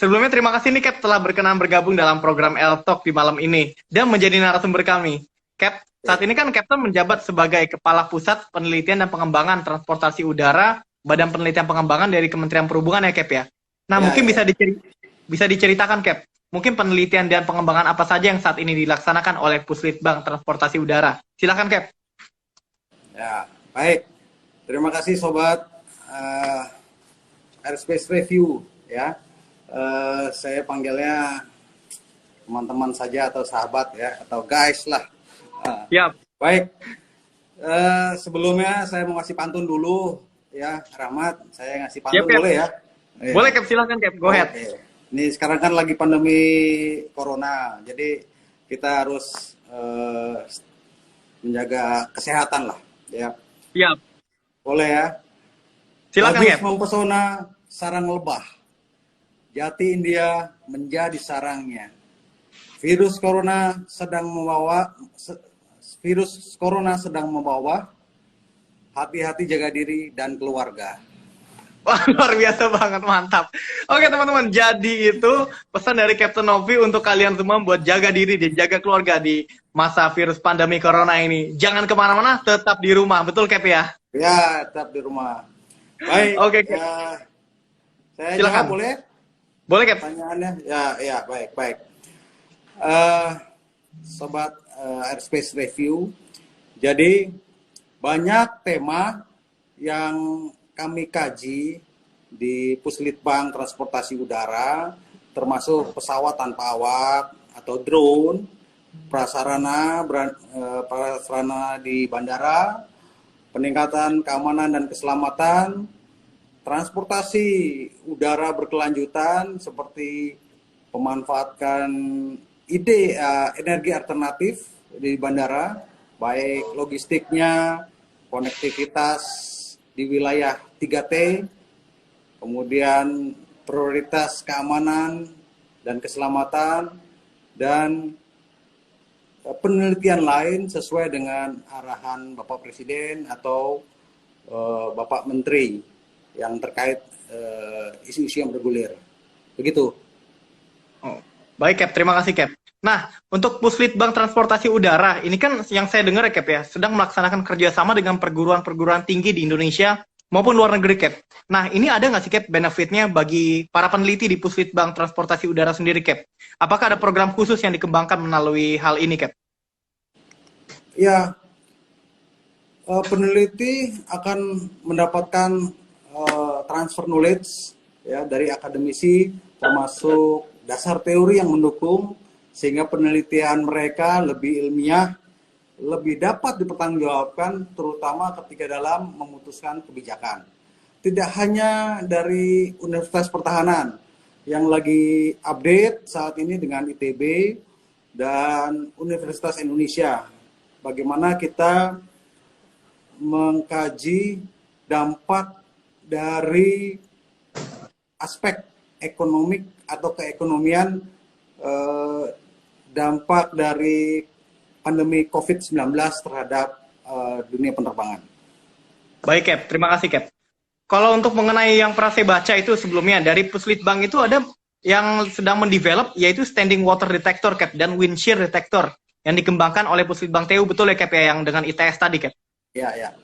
Sebelumnya terima kasih nih Cap telah berkenan bergabung dalam program L-Talk di malam ini dan menjadi narasumber kami. Cap, saat ini kan Captain menjabat sebagai Kepala Pusat Penelitian dan Pengembangan Transportasi Udara Badan Penelitian Pengembangan dari Kementerian Perhubungan ya Cap ya. Nah mungkin bisa diceritakan Cap, mungkin penelitian dan pengembangan apa saja yang saat ini dilaksanakan oleh Puslitbang Transportasi Udara. Silakan Cap. Ya, baik. Terima kasih Sobat Airspace Review ya. Saya panggilnya teman-teman saja atau sahabat ya, atau guys lah. Siap. Baik. Sebelumnya saya mau ngasih pantun dulu ya, Rahmat. Saya ngasih pantun boleh ya? Boleh Cap, silakan Cap. Go ahead. Okay. Ini sekarang kan lagi pandemi corona, jadi kita harus menjaga kesehatan lah ya. Siap. Boleh ya? Silakan Bagus Cap. mempesona sarang lebah. Jati India menjadi sarangnya. Virus corona sedang membawa. Hati-hati jaga diri dan keluarga. Wah, luar biasa banget, mantap. Oke teman-teman, jadi itu pesan dari Captain Novi untuk kalian semua buat jaga diri dan jaga keluarga di masa virus pandemi corona ini. Jangan kemana-mana, tetap di rumah, betul Cap ya? Ya, tetap di rumah. Baik. Oke, saya silakan. jawab boleh? Boleh Cap? Pertanyaannya? Ya, baik. Sobat Airspace Review, jadi banyak tema yang kami kaji di Puslitbang Transportasi Udara, termasuk pesawat tanpa awak atau drone, prasarana di bandara, peningkatan keamanan dan keselamatan, transportasi udara berkelanjutan seperti pemanfaatkan energi alternatif di bandara, baik logistiknya, konektivitas di wilayah 3T, kemudian prioritas keamanan dan keselamatan, dan penelitian lain sesuai dengan arahan Bapak Presiden atau Bapak Menteri yang terkait isu-isu yang bergulir. Begitu. Oh, baik Cap, terima kasih Cap. Nah, untuk Puslitbang Transportasi Udara, ini kan yang saya dengar ya Cap ya, sedang melaksanakan kerjasama dengan perguruan-perguruan tinggi di Indonesia maupun luar negeri Cap. Nah, ini ada nggak sih Cap benefitnya bagi para peneliti di Puslitbang Transportasi Udara sendiri Cap? Apakah ada program khusus yang dikembangkan melalui hal ini Cap? Ya, peneliti akan mendapatkan transfer knowledge ya dari akademisi, termasuk dasar teori yang mendukung, sehingga penelitian mereka lebih ilmiah, lebih dapat dipertanggungjawabkan, terutama ketika dalam memutuskan kebijakan. Tidak hanya dari Universitas Pertahanan yang lagi update saat ini dengan ITB dan Universitas Indonesia, bagaimana kita mengkaji dampak dari aspek ekonomik atau keekonomian dampak dari pandemi COVID-19 terhadap dunia penerbangan. Baik Cap, terima kasih Cap. Kalau untuk mengenai yang pernah saya baca itu sebelumnya, dari Puslitbang itu ada yang sedang mendevelop yaitu standing water detector Cap dan wind shear detector yang dikembangkan oleh Puslitbang TU, betul ya Cap ya, yang dengan ITS tadi Cap? Ya.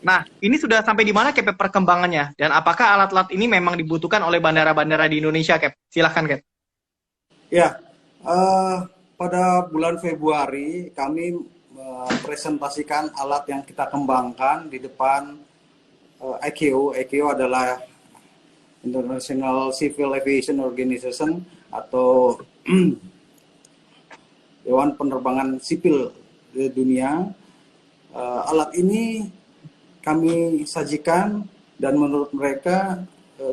Nah, ini sudah sampai di mana Cap perkembangannya? Dan apakah alat-alat ini memang dibutuhkan oleh bandara-bandara di Indonesia, Cap? Silahkan, Cap. Ya, pada bulan Februari kami presentasikan alat yang kita kembangkan di depan ICAO. ICAO adalah International Civil Aviation Organization atau Dewan Penerbangan Sipil Dunia. Alat ini kami sajikan dan menurut mereka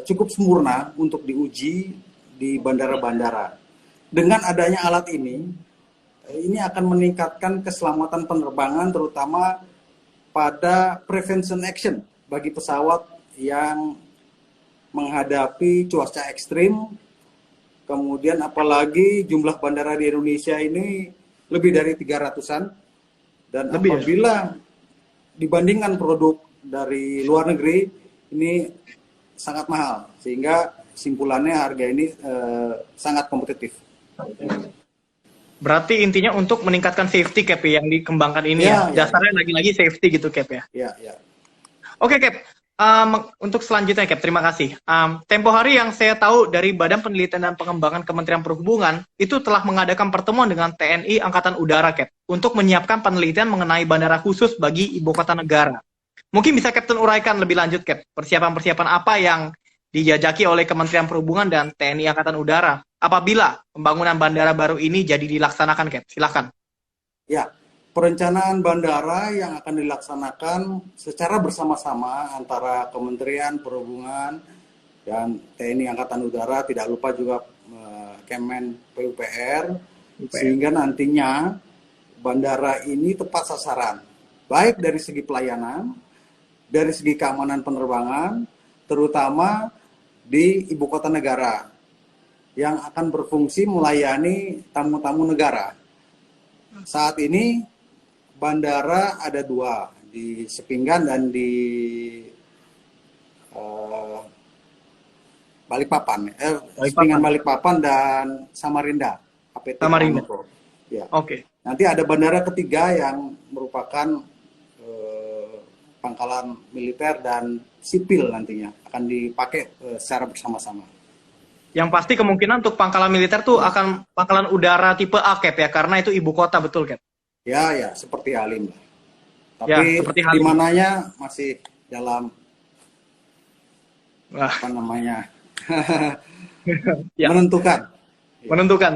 cukup sempurna untuk diuji di bandara-bandara. Dengan adanya alat ini akan meningkatkan keselamatan penerbangan terutama pada prevention action bagi pesawat yang menghadapi cuaca ekstrim. Kemudian apalagi jumlah bandara di Indonesia ini lebih dari 300-an. Dan Lebih, apabila dibandingkan produk dari luar negeri, ini sangat mahal. Sehingga simpulannya harga ini sangat kompetitif. Berarti intinya untuk meningkatkan safety, Cap, yang dikembangkan ini ya. Dasarnya lagi-lagi safety gitu, Cap, ya. Ya. Oke, Cap. Untuk selanjutnya, Cap, terima kasih. Tempo hari yang saya tahu dari Badan Penelitian dan Pengembangan Kementerian Perhubungan itu telah mengadakan pertemuan dengan TNI Angkatan Udara, Cap, untuk menyiapkan penelitian mengenai bandara khusus bagi ibu kota negara. Mungkin bisa Kapten uraikan lebih lanjut, Cap, persiapan-persiapan apa yang dijajaki oleh Kementerian Perhubungan dan TNI Angkatan Udara apabila pembangunan bandara baru ini jadi dilaksanakan, Cap? Silakan. Ya. Perencanaan bandara yang akan dilaksanakan secara bersama-sama antara Kementerian Perhubungan dan TNI Angkatan Udara, tidak lupa juga Kemen PUPR, sehingga nantinya bandara ini tepat sasaran, baik dari segi pelayanan, dari segi keamanan penerbangan, terutama di ibu kota negara, yang akan berfungsi melayani tamu-tamu negara. Saat ini bandara ada 2, di Sepinggan dan di Balikpapan. Sepinggan Balikpapan dan Samarinda. APT Samarinda. Ya. Oke. Nanti ada bandara ketiga yang merupakan pangkalan militer dan sipil nantinya. Akan dipakai secara bersama-sama. Yang pasti kemungkinan untuk pangkalan militer tuh akan pangkalan udara tipe A, Cap, ya, karena itu ibu kota, betul, Cap? Ya, seperti Halim. Tapi ya, seperti di mananya masih dalam apa namanya ya. menentukan. Menentukan.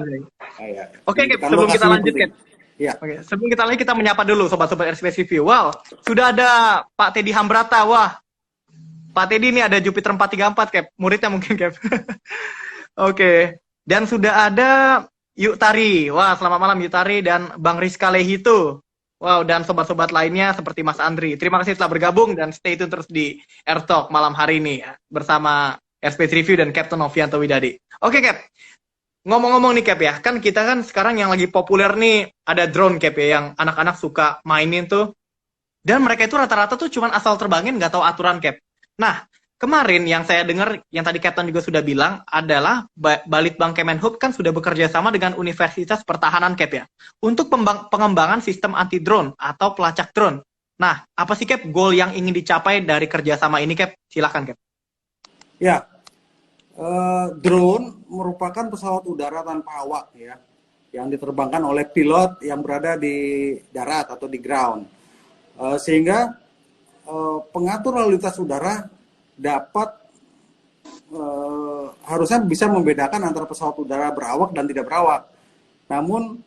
Ya. Oke, Cap, sebelum kita lanjut, Cap. Ya. Oke, sebelum kita lanjut, kita menyapa dulu sobat-sobat Airspace Review. Wow, sudah ada Pak Teddy Hambrata. Wah, Pak Teddy ini ada Jupiter 434, Cap. Muridnya mungkin, Cap. Oke. Dan sudah ada Yuk Tari. Wah, selamat malam Yuk Tari dan Bang Rizka Lehito. Wow, dan sobat-sobat lainnya seperti Mas Andri. Terima kasih telah bergabung dan stay tune terus di Air Talk malam hari ini bersama Airspace Review dan Captain Novianto Widadi. Oke, Cap. Ngomong-ngomong nih, Cap, ya. Kan kita kan sekarang yang lagi populer nih ada drone, Cap, ya, yang anak-anak suka mainin tuh. Dan mereka itu rata-rata tuh cuman asal terbangin, nggak tahu aturan, Cap. Nah, kemarin yang saya dengar, yang tadi Captain juga sudah bilang, adalah Balitbang Kemenhub kan sudah bekerja sama dengan Universitas Pertahanan, Cap, ya, untuk pengembangan sistem anti-drone atau pelacak drone. Nah, apa sih, Cap, goal yang ingin dicapai dari kerjasama ini, Cap? Silahkan, Cap. Ya, drone merupakan pesawat udara tanpa awak, ya, yang diterbangkan oleh pilot yang berada di darat atau di ground. Sehingga pengatur lalu lintas udara dapat harusnya bisa membedakan antara pesawat udara berawak dan tidak berawak. Namun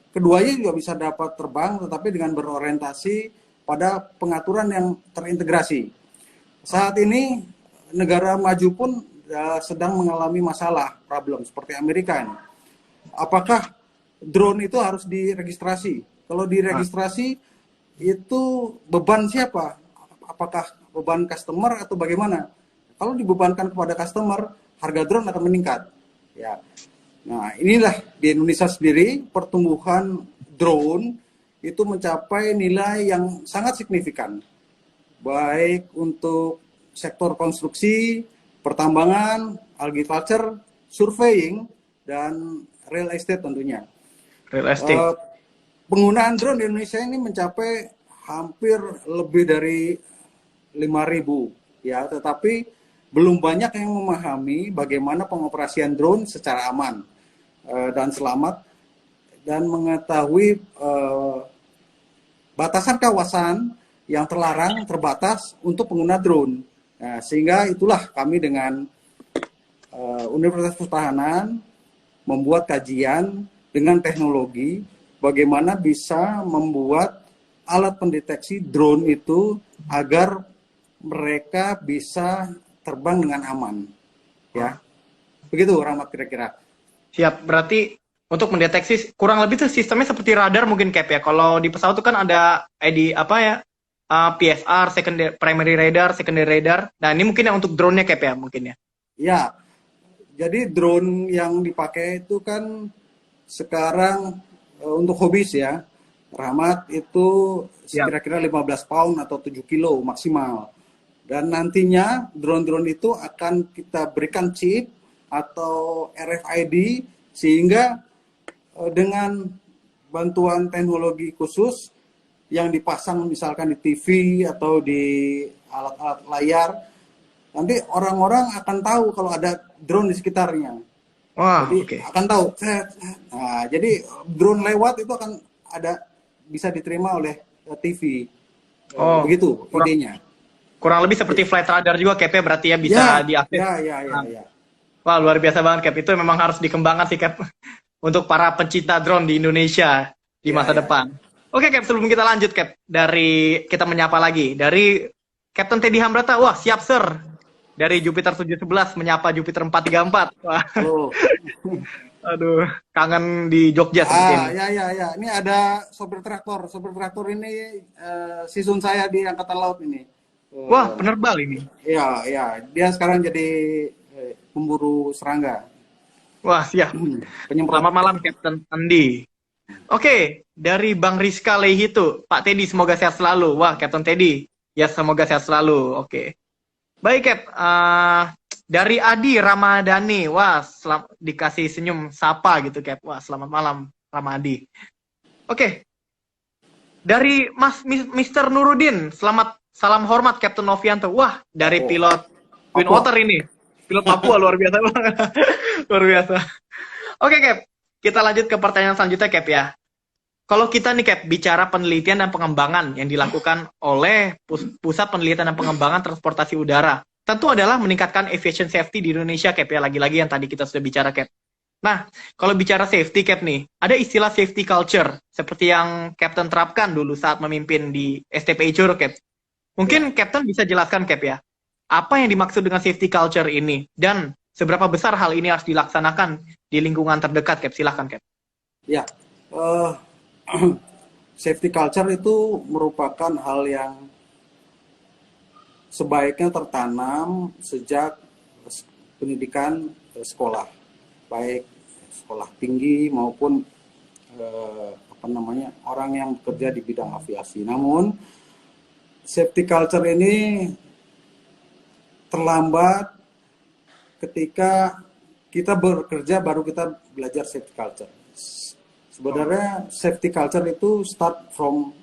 keduanya juga bisa dapat terbang, tetapi dengan berorientasi pada pengaturan yang terintegrasi. Saat ini negara maju pun sedang mengalami masalah, problem seperti Amerika ini. Apakah drone itu harus diregistrasi? Kalau diregistrasi itu beban siapa? Apakah beban customer atau bagaimana? Kalau dibebankan kepada customer, harga drone akan meningkat. Ya. Nah, inilah di Indonesia sendiri pertumbuhan drone itu mencapai nilai yang sangat signifikan. Baik untuk sektor konstruksi, pertambangan, agriculture, surveying, dan real estate tentunya. Real estate. Penggunaan drone di Indonesia ini mencapai hampir lebih dari 5.000 ya, tetapi belum banyak yang memahami bagaimana pengoperasian drone secara aman dan selamat, dan mengetahui batasan kawasan yang terlarang, terbatas untuk pengguna drone. Nah, sehingga itulah kami dengan Universitas Pertahanan membuat kajian dengan teknologi bagaimana bisa membuat alat pendeteksi drone itu agar mereka bisa terbang dengan aman. Ya, begitu Rahmat kira-kira. Siap, berarti untuk mendeteksi kurang lebih tuh sistemnya seperti radar mungkin Cap ya. Kalau di pesawat itu kan ada ID apa ya? PSR, secondary, primary radar, secondary radar. Nah, ini mungkin yang untuk drone-nya Cap ya mungkin ya. Ya, jadi drone yang dipakai itu kan sekarang untuk hobis ya. Rahmat itu Siap. kira-kira 15 pound atau 7 kilo maksimal. Dan nantinya drone-drone itu akan kita berikan chip atau RFID sehingga dengan bantuan teknologi khusus yang dipasang misalkan di TV atau di alat-alat layar, nanti orang-orang akan tahu kalau ada drone di sekitarnya. Wah, Jadi oke. akan tahu. Nah, jadi drone lewat itu akan ada, bisa diterima oleh TV. Oh, Begitu kurang, idenya. kurang lebih seperti flight radar juga Cap ya, berarti ya bisa Ya, diakses. ya. Wah, luar biasa banget Cap. Itu memang harus dikembangkan sih Cap untuk para pencinta drone di Indonesia di Ya, masa ya, depan. ya. Oke Cap, sebelum kita lanjut Cap, dari kita menyapa lagi dari Captain Teddy Hambrata. Wah, siap Sir. Dari Jupiter 711 menyapa Jupiter 434. Wah, Halo. aduh, kangen di Jogja seperti ini. Ya. Ini ada sopir traktor. Sopir traktor ini sisun saya di Angkatan Laut ini. Wah, penerbal ini. Ya. Dia sekarang jadi pemburu serangga. Wah, siap. Penyemprot. Selamat malam Captain Andi. Oke, dari Bang Rizka Lehitu, Pak Teddy semoga sehat selalu. Wah, Captain Teddy, ya semoga sehat selalu. Oke. Baik Cap, dari Adi Ramadhani, wah dikasih senyum sapa gitu Cap. Wah, selamat malam Ramadi. Oke. Dari Mr. Nurudin, salam hormat Captain Novianto. Wah, dari pilot Twin Papua. Otter ini. Pilot Papua luar biasa banget. Luar biasa. Oke Cap, kita lanjut ke pertanyaan selanjutnya Cap ya. Kalau kita nih Cap bicara penelitian dan pengembangan yang dilakukan oleh Pusat Penelitian dan Pengembangan Transportasi Udara, tentu adalah meningkatkan aviation safety di Indonesia Cap ya, lagi-lagi yang tadi kita sudah bicara Cap. Nah, kalau bicara safety Cap nih, ada istilah safety culture seperti yang Captain terapkan dulu saat memimpin di STPI Curug Cap. Mungkin Captain bisa jelaskan Cap ya, apa yang dimaksud dengan safety culture ini dan seberapa besar hal ini harus dilaksanakan di lingkungan terdekat Cap? Silahkan Cap. Ya, safety culture itu merupakan hal yang sebaiknya tertanam sejak pendidikan sekolah, baik sekolah tinggi maupun orang yang bekerja di bidang aviasi. Namun safety culture ini terlambat ketika kita bekerja baru kita belajar safety culture. Sebenarnya safety culture itu start from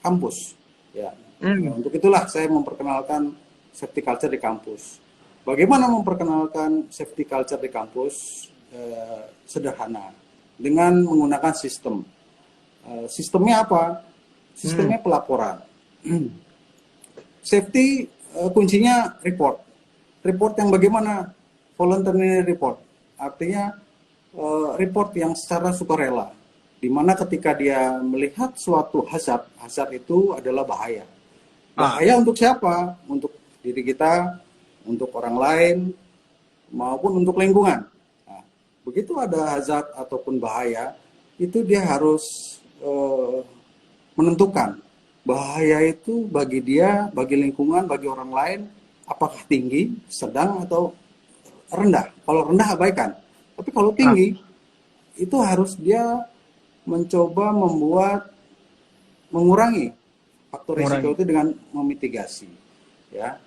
kampus, ya. Untuk itulah saya memperkenalkan safety culture di kampus. Bagaimana memperkenalkan safety culture di kampus? Sederhana, dengan menggunakan sistem. Sistemnya apa? Sistemnya pelaporan. Safety kuncinya report. Report yang bagaimana? Voluntary report. Artinya report yang secara sukarela. Di mana ketika dia melihat suatu hazard itu adalah bahaya. Bahaya untuk siapa? Untuk diri kita, untuk orang lain, maupun untuk lingkungan. Nah, begitu ada hazard ataupun bahaya, itu dia harus menentukan bahaya itu bagi dia, bagi lingkungan, bagi orang lain, apakah tinggi, sedang, atau rendah. Kalau rendah abaikan. Tapi kalau tinggi, itu harus dia mencoba mengurangi faktor risiko itu dengan memitigasi, ya.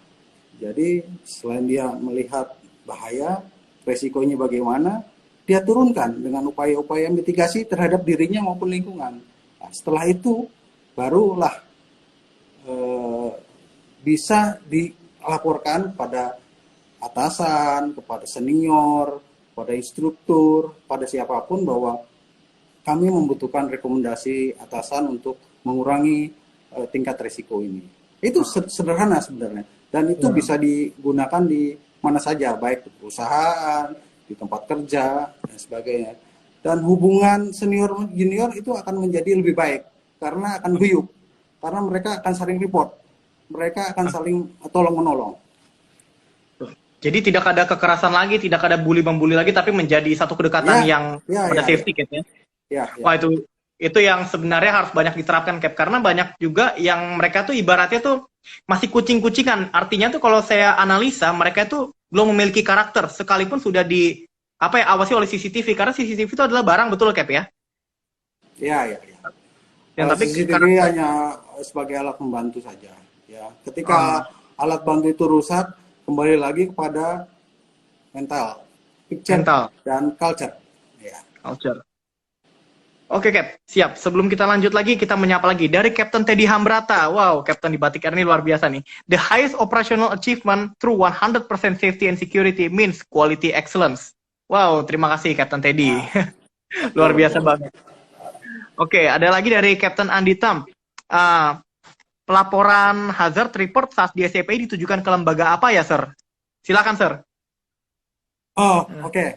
Jadi selain dia melihat bahaya, resikonya bagaimana, dia turunkan dengan upaya-upaya mitigasi terhadap dirinya maupun lingkungan. Nah, setelah itu barulah bisa dilaporkan pada atasan, kepada senior, pada instruktur, pada siapapun bahwa kami membutuhkan rekomendasi atasan untuk mengurangi tingkat risiko ini. Itu sederhana sebenarnya, dan itu bisa digunakan di mana saja, baik di perusahaan, di tempat kerja, dan sebagainya. Dan hubungan senior junior itu akan menjadi lebih baik karena akan guyup, karena mereka akan saling report, mereka akan saling tolong menolong. Jadi tidak ada kekerasan lagi, tidak ada bully-membuli lagi, tapi menjadi satu kedekatan yang pada safety ya. Ya. Wah, itu yang sebenarnya harus banyak diterapkan, Cap, karena banyak juga yang mereka tuh ibaratnya tuh masih kucing-kucingan. Artinya tuh kalau saya analisa, mereka tuh belum memiliki karakter sekalipun sudah awasi oleh CCTV, karena CCTV itu adalah barang, betul, Cap, ya? Ya. Tapi CCTV hanya sebagai alat membantu saja. Ya, ketika alat bantu itu rusak, kembali lagi kepada mental, dan culture. Ya. Culture. Oke, Cap, siap. Sebelum kita lanjut lagi, kita menyapa lagi dari Kapten Teddy Hambrata. Wow, Kapten di Batik Air ini luar biasa nih. The highest operational achievement through 100% safety and security means quality excellence. Wow, terima kasih Kapten Teddy. Luar biasa banget. Oke, ada lagi dari Kapten Andi Tam. Pelaporan hazard report saat di SCPI ditujukan ke lembaga apa ya, Sir? Silakan, Sir. Oke.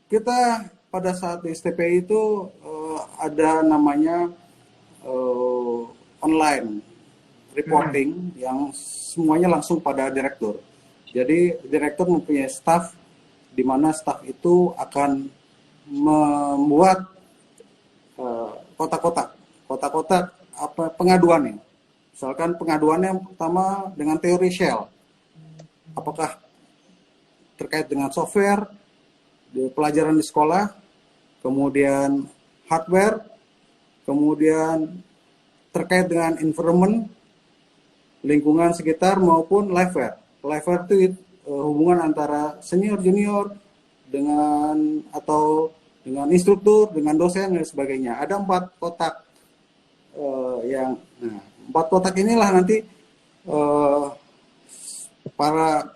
Kita pada saat di STPI itu ada namanya online reporting yang semuanya langsung pada direktur. Jadi direktur mempunyai staff di mana staff itu akan membuat kotak-kotak pengaduannya. Misalkan pengaduannya yang pertama dengan teori shell. Apakah terkait dengan software, pelajaran di sekolah, kemudian hardware, kemudian terkait dengan environment, lingkungan sekitar maupun liveware. Liveware itu hubungan antara senior junior dengan instruktur, dengan dosen dan sebagainya. Ada 4 kotak empat kotak inilah nanti para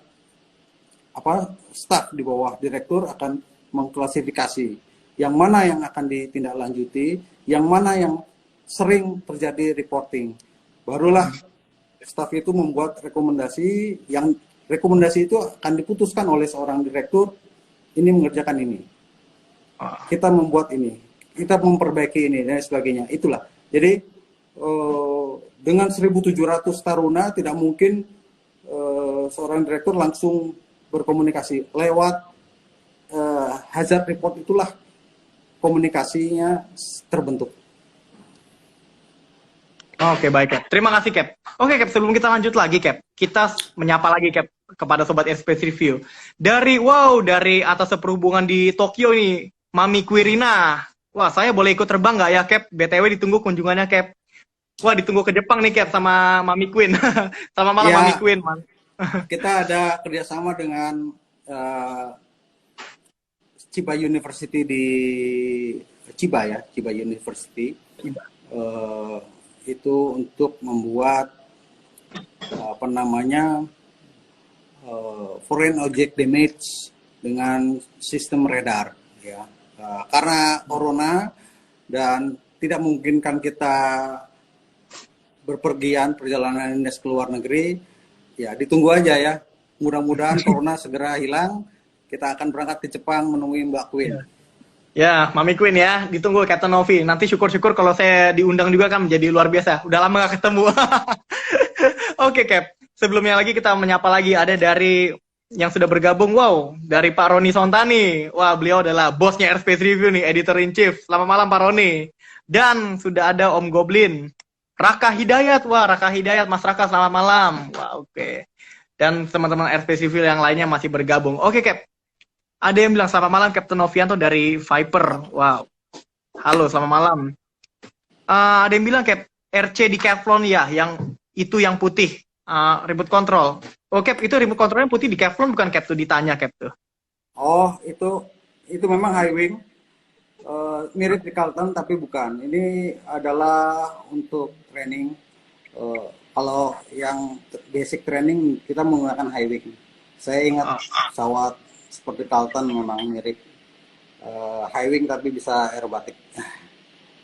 staf di bawah direktur akan mengklasifikasi yang mana yang akan ditindaklanjuti, yang mana yang sering terjadi reporting. Barulah staf itu membuat rekomendasi, yang rekomendasi itu akan diputuskan oleh seorang direktur, ini mengerjakan ini. Kita membuat ini, kita memperbaiki ini dan sebagainya. Itulah. Jadi dengan 1.700 taruna tidak mungkin seorang direktur langsung berkomunikasi lewat hazard report, itulah komunikasinya terbentuk. Oke, baik, Cap. Terima kasih, Cap. Oke, Cap, sebelum kita lanjut lagi, Cap, kita menyapa lagi, Cap, kepada Sobat Airspace Review. Dari atas perhubungan di Tokyo nih, Mami Quirina. Wah, saya boleh ikut terbang nggak ya, Cap? BTW ditunggu kunjungannya, Cap. Wah, ditunggu ke Jepang nih, Cap, sama Mami Queen. Selamat malam, Mami Queen, man. Kita ada kerjasama dengan Chiba University di Chiba University. Itu untuk membuat foreign object damage dengan sistem radar, ya. Karena corona dan tidak memungkinkan kita perjalanan dinas ke luar negeri, ya ditunggu aja ya. Mudah-mudahan corona segera hilang. Kita akan berangkat ke Jepang menemui Mbak Queen. Ya, Mami Queen ya, ditunggu Captain Novi. Nanti syukur-syukur kalau saya diundang juga kan menjadi luar biasa. Udah lama gak ketemu. Oke, Cap. Sebelumnya lagi kita menyapa lagi ada dari yang sudah bergabung. Wow, dari Pak Roni Sontani. Wah, beliau adalah bosnya Airspace Review nih, editor in chief. Selamat malam Pak Roni. Dan sudah ada Om Goblin. Raka Hidayat. Wah, Raka Hidayat, Mas Raka, selamat malam. Wah, oke. Dan teman-teman Airspace Review yang lainnya masih bergabung. Oke, Cap. Ada yang bilang selamat malam Captain Novianto dari Viper. Wow. Halo, selamat malam. Ada yang bilang Cap, RC di Kevlon ya, yang itu yang putih, remote control. Oh Cap, itu remote control yang putih di Kevlon bukan Cap tuh, ditanya Cap tuh. Oh, itu memang high wing. Mirip di Carlton tapi bukan. Ini adalah untuk training Kalau yang basic training kita menggunakan high wing. Saya ingat pesawat seperti Carlton memang mirip high wing tapi bisa aerobatik.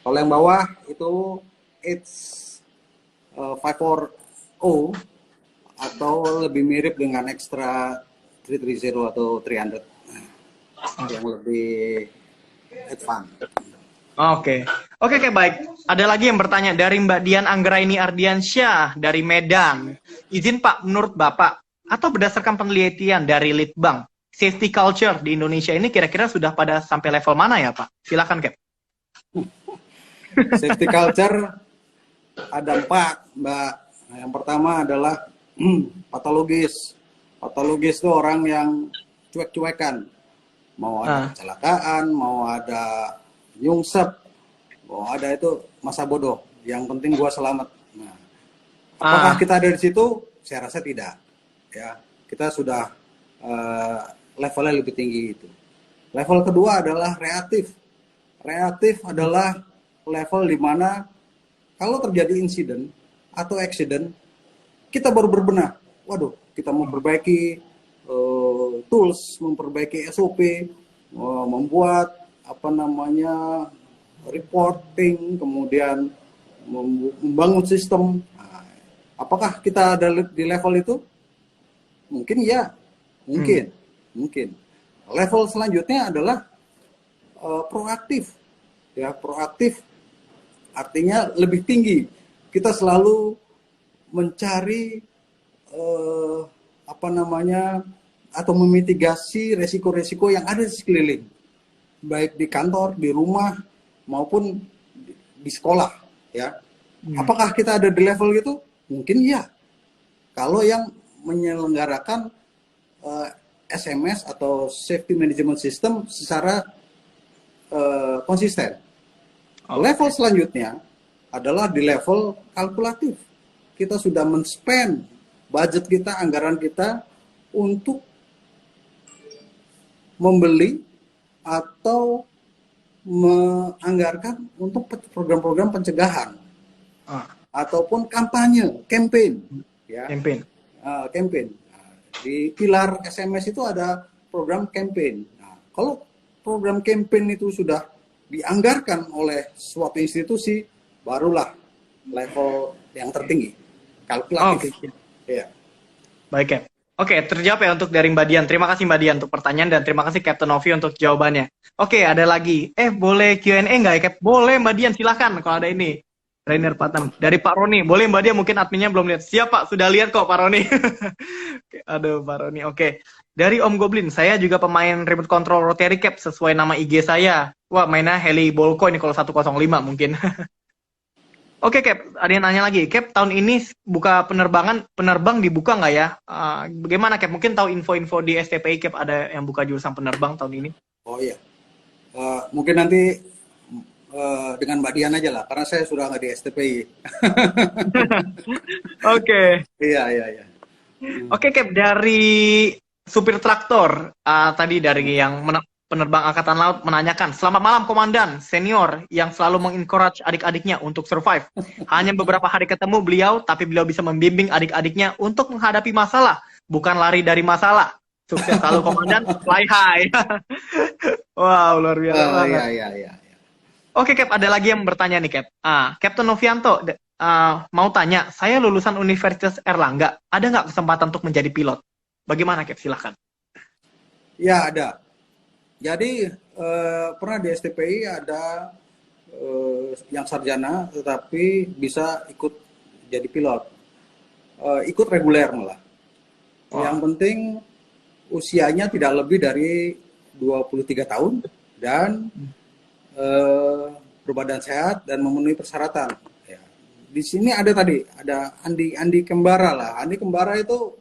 Kalau yang bawah itu it's 540 atau lebih mirip dengan Extra 330 atau 300 yang lebih advance. Oke, oke, baik. Ada lagi yang bertanya dari Mbak Dian Anggraini Ardiansyah dari Medan. Izin Pak, menurut Bapak atau berdasarkan penelitian dari Litbang, safety culture di Indonesia ini kira-kira sudah pada sampai level mana ya Pak? Silakan Cap. Safety culture ada 4, Mbak. Nah, yang pertama adalah patologis. Patologis itu orang yang cuek-cuekan. Mau ada kecelakaan, mau ada nyungsep, mau ada itu masa bodoh. Yang penting gua selamat. Nah, apakah kita ada di situ? Saya rasa tidak. Ya, kita sudah levelnya lebih tinggi itu. Level kedua adalah reaktif. Reaktif adalah level di mana kalau terjadi insiden atau accident, kita baru berbenah. Waduh, kita memperbaiki tools, memperbaiki SOP, membuat reporting, kemudian membangun sistem. Nah, apakah kita ada di level itu? Mungkin ya, mungkin. Level selanjutnya adalah proaktif. Ya, proaktif artinya lebih tinggi. Kita selalu mencari atau memitigasi resiko-resiko yang ada di sekeliling, baik di kantor, di rumah, maupun di sekolah. Ya, apakah kita ada di level itu? Mungkin ya. Kalau yang menyelenggarakan SMS atau Safety Management System secara konsisten. Level selanjutnya adalah di level kalkulatif. Kita sudah men-spend budget kita, anggaran kita untuk membeli atau menganggarkan untuk program-program pencegahan ataupun kampanye, campaign, ya. Campaign. Nah, di pilar SMS itu ada program campaign. Nah, kalau program campaign itu sudah dianggarkan oleh suatu institusi, barulah level yang tertinggi, kalkulatif. Ya. Baik, Cap. Oke, terjawab ya untuk dari Mbak Dian. Terima kasih Mbak Dian untuk pertanyaan dan terima kasih Captain Novi untuk jawabannya. Oke, ada lagi. Boleh Q&A nggak ya, Cap? Boleh Mbak Dian, silakan kalau ada ini. Rainer Patam. Dari Pak Roni. Boleh Mbak Dian, mungkin adminnya belum lihat. Siap Pak, sudah lihat kok Pak Roni. Aduh, Pak Roni. Oke. Dari Om Goblin, saya juga pemain remote control rotary Cap sesuai nama IG saya. Wah, mainnya Heli Bolko ini kalau 105 mungkin. Oke, Cap, ada yang nanya lagi. Cap, tahun ini buka penerbang dibuka nggak ya? Bagaimana, Cap? Mungkin tahu info-info di STPI, Cap, ada yang buka jurusan penerbang tahun ini? Oh iya. Mungkin nanti dengan Mbak Dian aja lah, karena saya sudah nggak di STPI. Oke. Iya. Oke, Cap, dari supir traktor, tadi dari yang penerbang Angkatan Laut menanyakan, selamat malam Komandan, senior yang selalu mengencourage adik-adiknya untuk survive. Hanya beberapa hari ketemu beliau, tapi beliau bisa membimbing adik-adiknya untuk menghadapi masalah, bukan lari dari masalah. Sukses selalu Komandan, fly high. Wow, luar biasa. Iya. Oke, Cap, ada lagi yang bertanya nih, Cap. Captain Novianto, mau tanya, saya lulusan Universitas Erlangga, ada nggak kesempatan untuk menjadi pilot? Bagaimana, Cap? Silahkan. Ya, ada. Jadi pernah di STPI ada yang sarjana tetapi bisa ikut jadi pilot, ikut reguler malah. Yang penting usianya tidak lebih dari 23 tahun dan berbadan sehat dan memenuhi persyaratan. Ya. Di sini ada Andi Kembara lah. Andi Kembara itu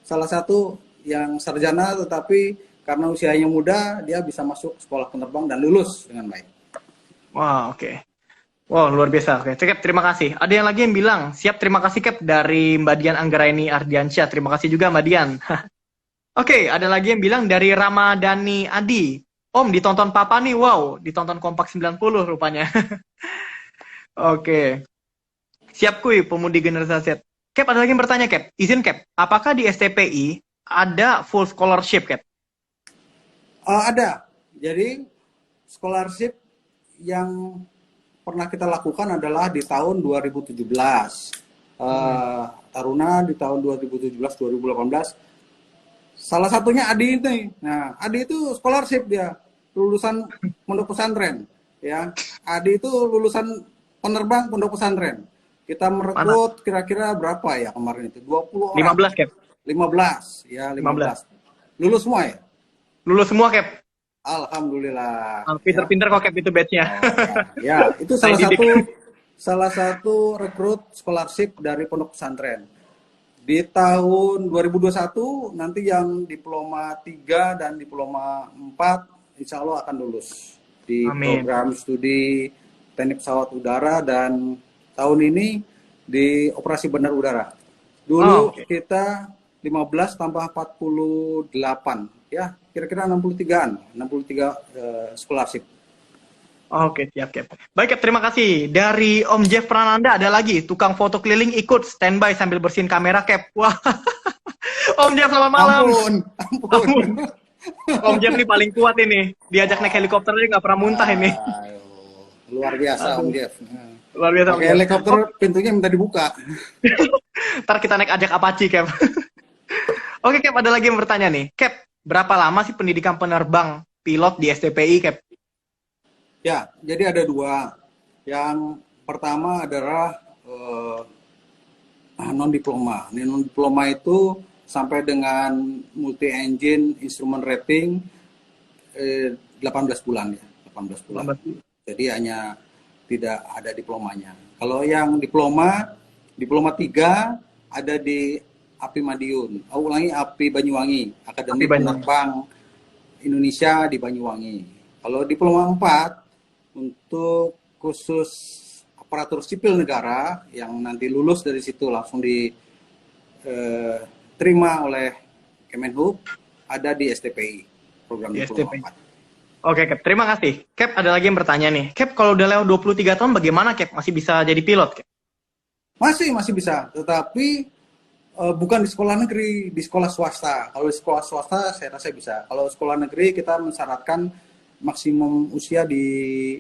salah satu yang sarjana tetapi karena usianya muda, dia bisa masuk sekolah penerbang dan lulus dengan baik. Wah, oke. Wow, luar biasa. Oke, Cap, terima kasih. Ada yang lagi yang bilang, siap, terima kasih, Cap, dari Mbak Dian Anggraini Ardiansyah. Terima kasih juga, Mbak Dian. Oke, ada lagi yang bilang dari Ramadhani Adi. Om, ditonton Papa nih, wow. Ditonton Kompak 90 rupanya. Oke. Siap kuy, pemudi generasi Z. Cap, ada lagi yang bertanya, Cap. Izin, Cap. Apakah di STPI ada full scholarship, Cap? Ada. Jadi scholarship yang pernah kita lakukan adalah di tahun 2017. Taruna di tahun 2017-2018. Salah satunya Adi ini. Nah, Adi itu scholarship dia, lulusan pondok pesantren. Ya, Adi itu lulusan penerbang pondok pesantren. Kita merekrut kira-kira berapa ya kemarin itu? 20 orang. 15, Cap. 15, ya 15. Lulus semua ya? Lulus semua, Cap. Alhamdulillah. Pinter-pinter kok, Cap, itu batch-nya. Ya, itu salah satu rekrut scholarship dari pondok pesantren. Di tahun 2021 nanti yang diploma 3 dan diploma 4 insya Allah akan lulus di program studi teknik pesawat udara, dan tahun ini di operasi bandar udara. Dulu kita 15 tambah 48, ya kira-kira 63 scholarship. Oke, siap, Cap. Baik, Cap, terima kasih. Dari Om Jeff Prananda ada lagi, tukang foto keliling ikut standby sambil bersihin kamera, Cap. Wah, Om Jeff, selamat malam. Ampun. Om Jeff nih paling kuat ini. Diajak naik helikopter aja nggak pernah muntah ini. Luar biasa, Om Jeff. Luar biasa. Pakai helikopter pintunya minta dibuka. Ntar kita naik ajak Apache, Cap. Oke, Cap, ada lagi yang bertanya nih. Cap, berapa lama sih pendidikan penerbang pilot di STPI, Cap? Ya, jadi ada dua. Yang pertama adalah non-diploma. Non-diploma itu sampai dengan multi-engine instrument rating 18 bulan ya. 18 bulan. Jadi hanya tidak ada diplomanya. Kalau yang diploma 3 ada di API Madiun. API Banyuwangi, Akademi Penerbang Indonesia di Banyuwangi. Kalau diploma 4 untuk khusus aparatur sipil negara yang nanti lulus dari situ langsung diterima oleh Kemenhub, ada di STPI, program diploma 4. Oke, Cap, terima kasih. Cap, ada lagi yang bertanya nih. Cap, kalau udah lewat 23 tahun bagaimana, Cap? Masih bisa jadi pilot, Cap? Masih bisa, tetapi bukan di sekolah negeri, di sekolah swasta. Kalau di sekolah swasta saya rasa bisa. Kalau sekolah negeri kita mensyaratkan maksimum usia di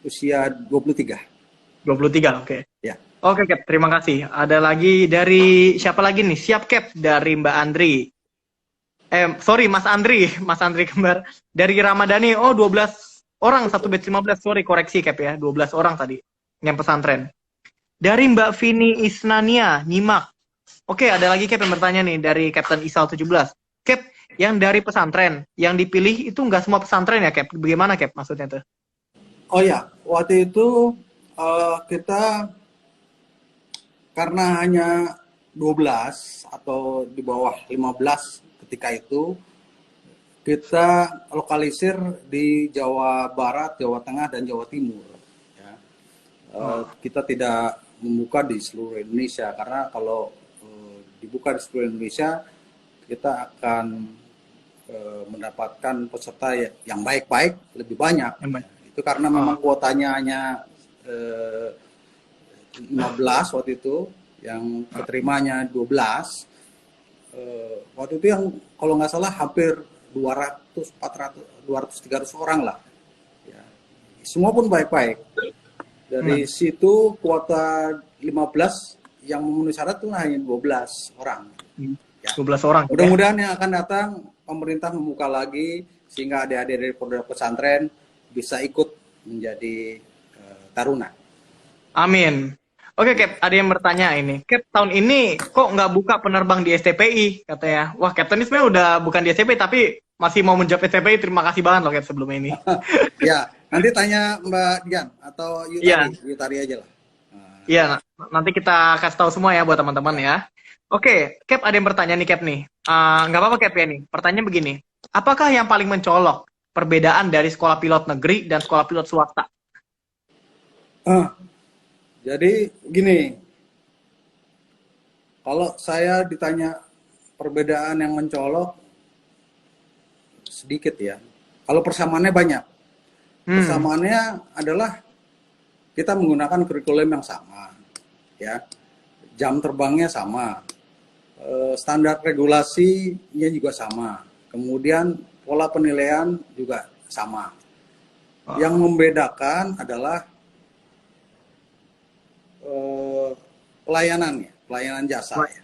usia 23. 23, oke. Ya. Oke, Cap, terima kasih. Ada lagi dari siapa lagi nih? Siap, Cap, dari Mbak Andri. Mas Andri kembar. Dari Ramadhani, 12 orang, satu batch 15, sorry, koreksi, Cap, ya. 12 orang tadi, yang pesantren. Dari Mbak Vini Isnania, nyimak. Oke, ada lagi, Cap, yang bertanya nih, dari Kapten Isal 17. Cap, yang dari pesantren, yang dipilih itu nggak semua pesantren ya, Cap? Bagaimana, Cap, maksudnya tuh? Oh ya, waktu itu kita karena hanya 12 atau di bawah 15 ketika itu, kita lokalisir di Jawa Barat, Jawa Tengah, dan Jawa Timur. Ya. Kita tidak membuka di seluruh Indonesia, karena kalau dibuka di seluruh Indonesia, kita akan mendapatkan peserta yang baik-baik lebih banyak. Itu karena memang kuotanya hanya 15 waktu itu, yang keterimanya 12. Waktu itu yang kalau nggak salah hampir 200-300 orang lah. Ya. Semua pun baik-baik. Dari situ kuota 15 yang memenuhi syarat itu hanya 12 orang. Ya. 12 orang. Mudah-mudahan yang akan datang pemerintah membuka lagi sehingga adik-adik dari pondok pesantren bisa ikut menjadi taruna. Amin. Oke, Cap, ada yang bertanya ini. Cap, tahun ini kok nggak buka penerbang di STPI, katanya. Wah, Captain ini sebenarnya udah bukan di STPI, tapi masih mau menjawab STPI. Terima kasih banget loh, Cap, sebelum ini. Ya, nanti tanya Mbak Dian atau Yutari aja lah. Iya, nanti kita kasih tahu semua ya buat teman-teman ya. Oke, Cap, ada yang bertanya nih, Cap nih. Nggak apa-apa, Cap, ya nih. Pertanyaannya begini. Apakah yang paling mencolok perbedaan dari sekolah pilot negeri dan sekolah pilot swasta? Jadi gini, kalau saya ditanya perbedaan yang mencolok, sedikit ya. Kalau persamaannya banyak. Persamaannya adalah kita menggunakan kurikulum yang sama, ya, jam terbangnya sama, standar regulasinya juga sama, kemudian pola penilaian juga sama. Yang membedakan adalah pelayanannya, pelayanan jasa, ya.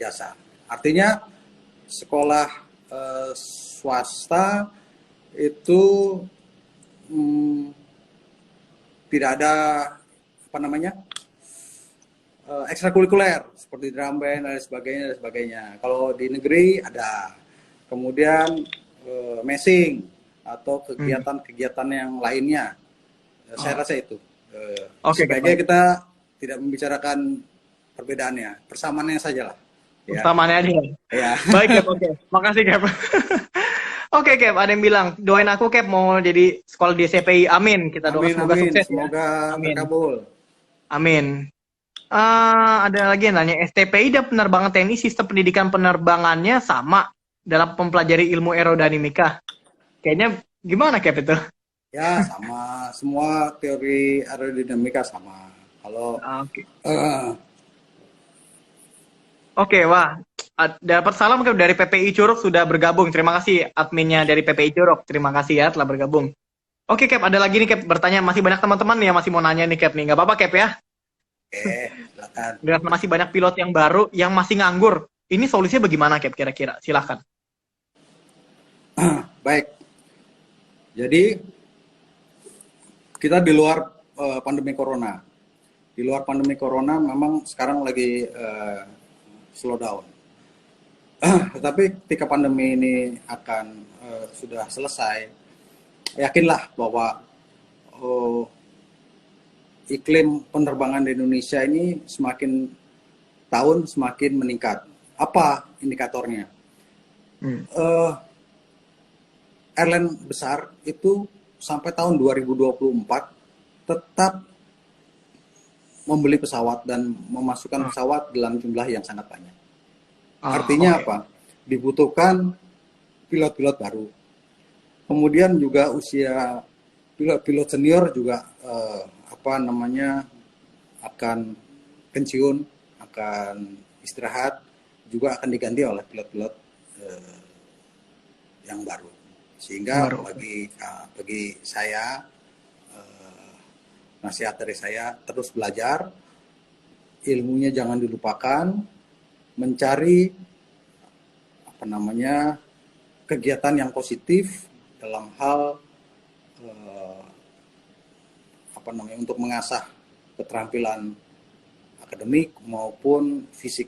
Jasa. Artinya sekolah swasta itu tidak ada apa namanya ekstrakurikuler seperti drum band dan sebagainya. Kalau di negeri ada, kemudian messing atau kegiatan-kegiatan yang lainnya. Saya rasa itu. Sebaiknya kita tidak membicarakan perbedaannya, persamaannya saja lah. Ya. Persamaannya aja. Ya. Baik, Cap. Oke. Makasih, Cap. Oke, Cap. Ada yang bilang, doain aku, Cap, mau jadi sekolah di STPI. Amin. Kita doakan semoga sukses. Semoga terkabul. Amin. Ada lagi yang nanya, STPI dan penerbangan TNI sistem pendidikan penerbangannya sama dalam mempelajari ilmu aerodinamika. Kayaknya gimana, Cap, itu? Ya, sama. Semua teori aerodinamika sama. Kalau Oke, wah. Dapat salam dari PPI Curug sudah bergabung. Terima kasih adminnya dari PPI Curug. Terima kasih ya telah bergabung. Oke, Cap, ada lagi nih, Cap, bertanya. Masih banyak teman-teman nih yang masih mau nanya nih, Cap, nih. Nggak apa-apa, Cap, ya? Silakan. Dan masih banyak pilot yang baru yang masih nganggur. Ini solusinya bagaimana, Cap, kira-kira? Silahkan. Baik. Jadi, kita di luar pandemi corona. Di luar pandemi corona memang sekarang lagi slow down. Tetapi ketika pandemi ini akan sudah selesai, yakinlah bahwa iklim penerbangan di Indonesia ini semakin tahun semakin meningkat. Apa indikatornya? Airline besar itu sampai tahun 2024 tetap membeli pesawat dan memasukkan pesawat dalam jumlah yang sangat banyak. Artinya apa? Dibutuhkan pilot-pilot baru. Kemudian juga usia pilot-pilot senior juga akan pensiun, akan istirahat, juga akan diganti oleh pilot-pilot yang baru. Sehingga bagi saya, nasihat dari saya, terus belajar, ilmunya jangan dilupakan, mencari kegiatan yang positif dalam hal untuk mengasah keterampilan akademik maupun fisik.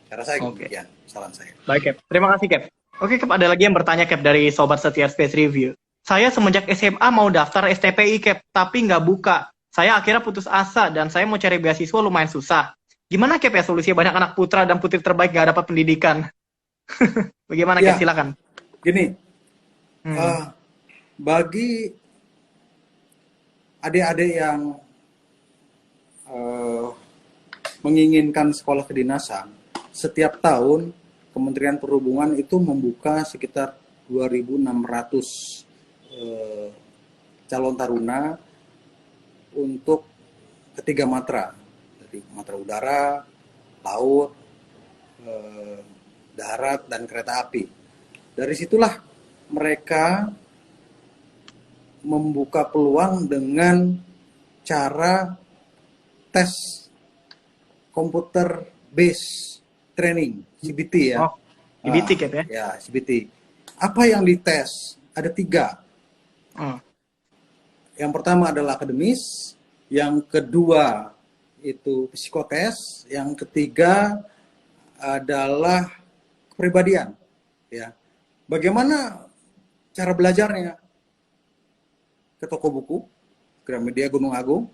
Saya rasa demikian saran saya. Baik, Cap. Terima kasih, Cap. Oke, Cap, ada lagi yang bertanya, Cap, dari Sobat Setia Space Review. Saya semenjak SMA mau daftar STPI, Cap, tapi nggak buka. Saya akhirnya putus asa dan saya mau cari beasiswa lumayan susah. Gimana, Cap, ya solusinya? Banyak anak putra dan putri terbaik nggak dapat pendidikan. Bagaimana, Cap? Silakan. Gini, bagi adik-adik yang menginginkan sekolah kedinasan, setiap tahun Kementerian Perhubungan itu membuka sekitar 2.600 calon taruna untuk ketiga matra, dari matra udara, laut, darat, dan kereta api. Dari situlah mereka membuka peluang dengan cara tes komputer base training, CBT ya. CBT, Cap, ya? Ya, CBT. Apa yang dites? Ada 3. Yang pertama adalah akademis, yang kedua itu psikotes, yang ketiga adalah kepribadian. Ya, bagaimana cara belajarnya? Ke toko buku, Gramedia Gunung Agung,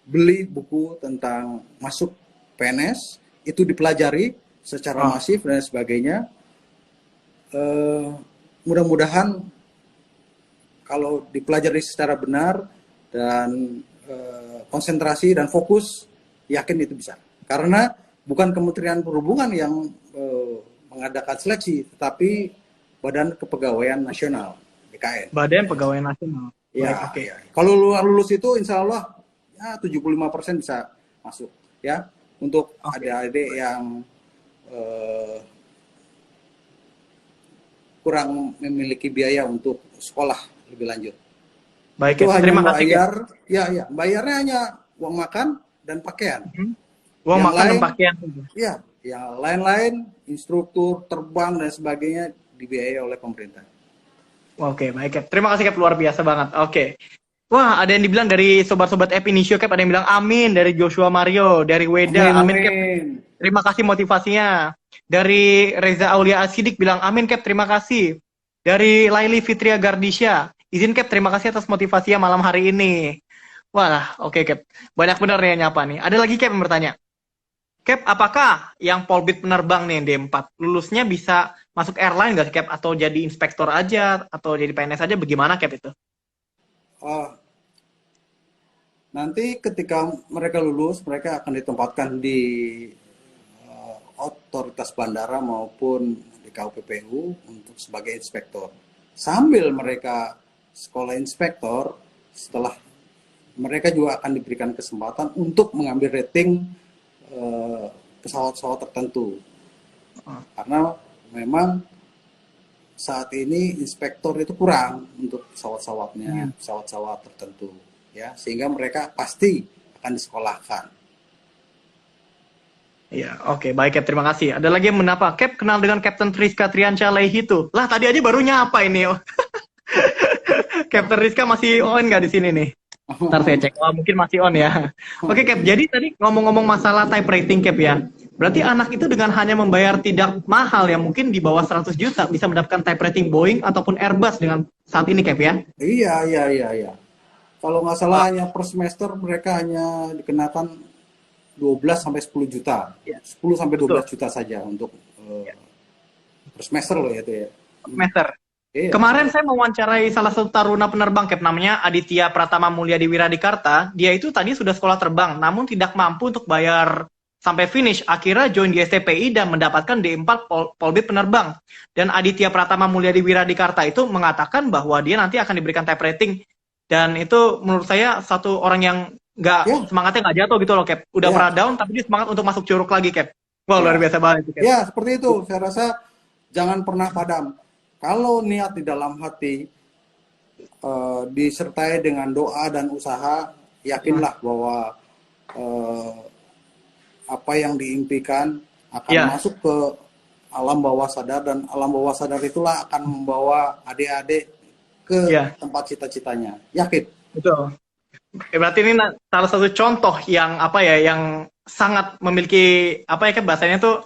beli buku tentang masuk PNS, itu dipelajari secara masif dan sebagainya. Mudah-mudahan kalau dipelajari secara benar dan konsentrasi dan fokus, yakin itu bisa. Karena bukan Kementerian Perhubungan yang mengadakan seleksi, tetapi Badan Kepegawaian Nasional, BKN. Badan Pegawaian Nasional. Ya, ya. Kalau lulus itu insya Allah ya 75% bisa masuk ya, untuk Oke. adik-adik yang eh, kurang memiliki biaya untuk sekolah lebih lanjut. Baik, Itu Cap. hanya Terima kasih, Cap. bayar, ya, bayarnya hanya uang makan dan pakaian. Mhm. Uang Yang makan dan lain, pakaian. ya, yang lain-lain, instruktur, terbang dan sebagainya dibiayai oleh pemerintah. Oke, baik, Cap. Terima kasih, Cap. Luar biasa banget. Oke. Wah, ada yang dibilang dari sobat-sobat App Initio, Cap. Ada yang bilang amin. Dari Joshua Mario. Dari Amin, Weda. Amin, Cap. amin. Terima kasih motivasinya. Dari Reza Aulia Asidik bilang amin, Cap. Terima kasih. Dari Laili Fitria Gardisha. Izin, Cap. Terima kasih atas motivasinya malam hari ini. Wah, oke, Cap. Banyak benar nih yang nyapa nih. Ada lagi, Cap, yang bertanya. Cap, apakah yang polbit penerbang nih D4 lulusnya bisa masuk airline nggak sih, Cap? Atau jadi inspektor aja, atau jadi PNS aja, bagaimana, Cap, itu? Oh, nanti ketika mereka lulus, mereka akan ditempatkan di otoritas bandara maupun di KUPPU untuk sebagai inspektor. Sambil mereka sekolah inspektor, setelah mereka juga akan diberikan kesempatan untuk mengambil rating pesawat-pesawat tertentu. Karena memang saat ini inspektor itu kurang untuk pesawat-pesawatnya, pesawat-pesawat tertentu, ya, sehingga mereka pasti akan disekolahkan. Iya, oke, baik, Cap, terima kasih. Ada lagi yang menapa? Cap kenal dengan Captain Rizka Trianca Leihitu. Lah, tadi aja baru nyapa ini. Captain Rizka masih on nggak di sini nih? Ntar saya cek. Oh, mungkin masih on ya. Oke, Cap. Jadi tadi ngomong-ngomong masalah type rating, Cap, ya. Berarti anak itu dengan hanya membayar tidak mahal ya, mungkin di bawah 100 juta bisa mendapatkan type rating Boeing ataupun Airbus dengan saat ini, Cap, ya. Iya. Kalau nggak salah hanya per semester mereka hanya dikenakan 12 sampai 10 juta. Ya, 10 sampai betul. 12 juta saja untuk per semester loh ya itu ya. Meter. Iya. Kemarin saya mewawancarai salah satu taruna penerbang, Cap, namanya Aditya Pratama Mulyadi Wiradikarta. Dia itu tadi sudah sekolah terbang, namun tidak mampu untuk bayar sampai finish. Akhirnya join di STPI dan mendapatkan D4 Polbit penerbang. Dan Aditya Pratama Mulyadi Wiradikarta itu mengatakan bahwa dia nanti akan diberikan type rating. Dan itu menurut saya satu orang yang Ya, semangatnya nggak jatuh gitu loh, Cap. Udah ya, pernah down, tapi dia semangat untuk masuk curug lagi, Cap. Wah, ya. luar biasa banget, Cap. Ya, seperti itu. Saya rasa jangan pernah padam. Kalau niat di dalam hati disertai dengan doa dan usaha, yakinlah bahwa eh, apa yang diimpikan akan Ya, masuk ke alam bawah sadar, dan alam bawah sadar itulah akan membawa adik-adik ke ya, tempat cita-citanya. Yakin? betul. Berarti ini salah satu contoh yang apa ya, yang sangat memiliki apa ya, Cap, bahasanya tuh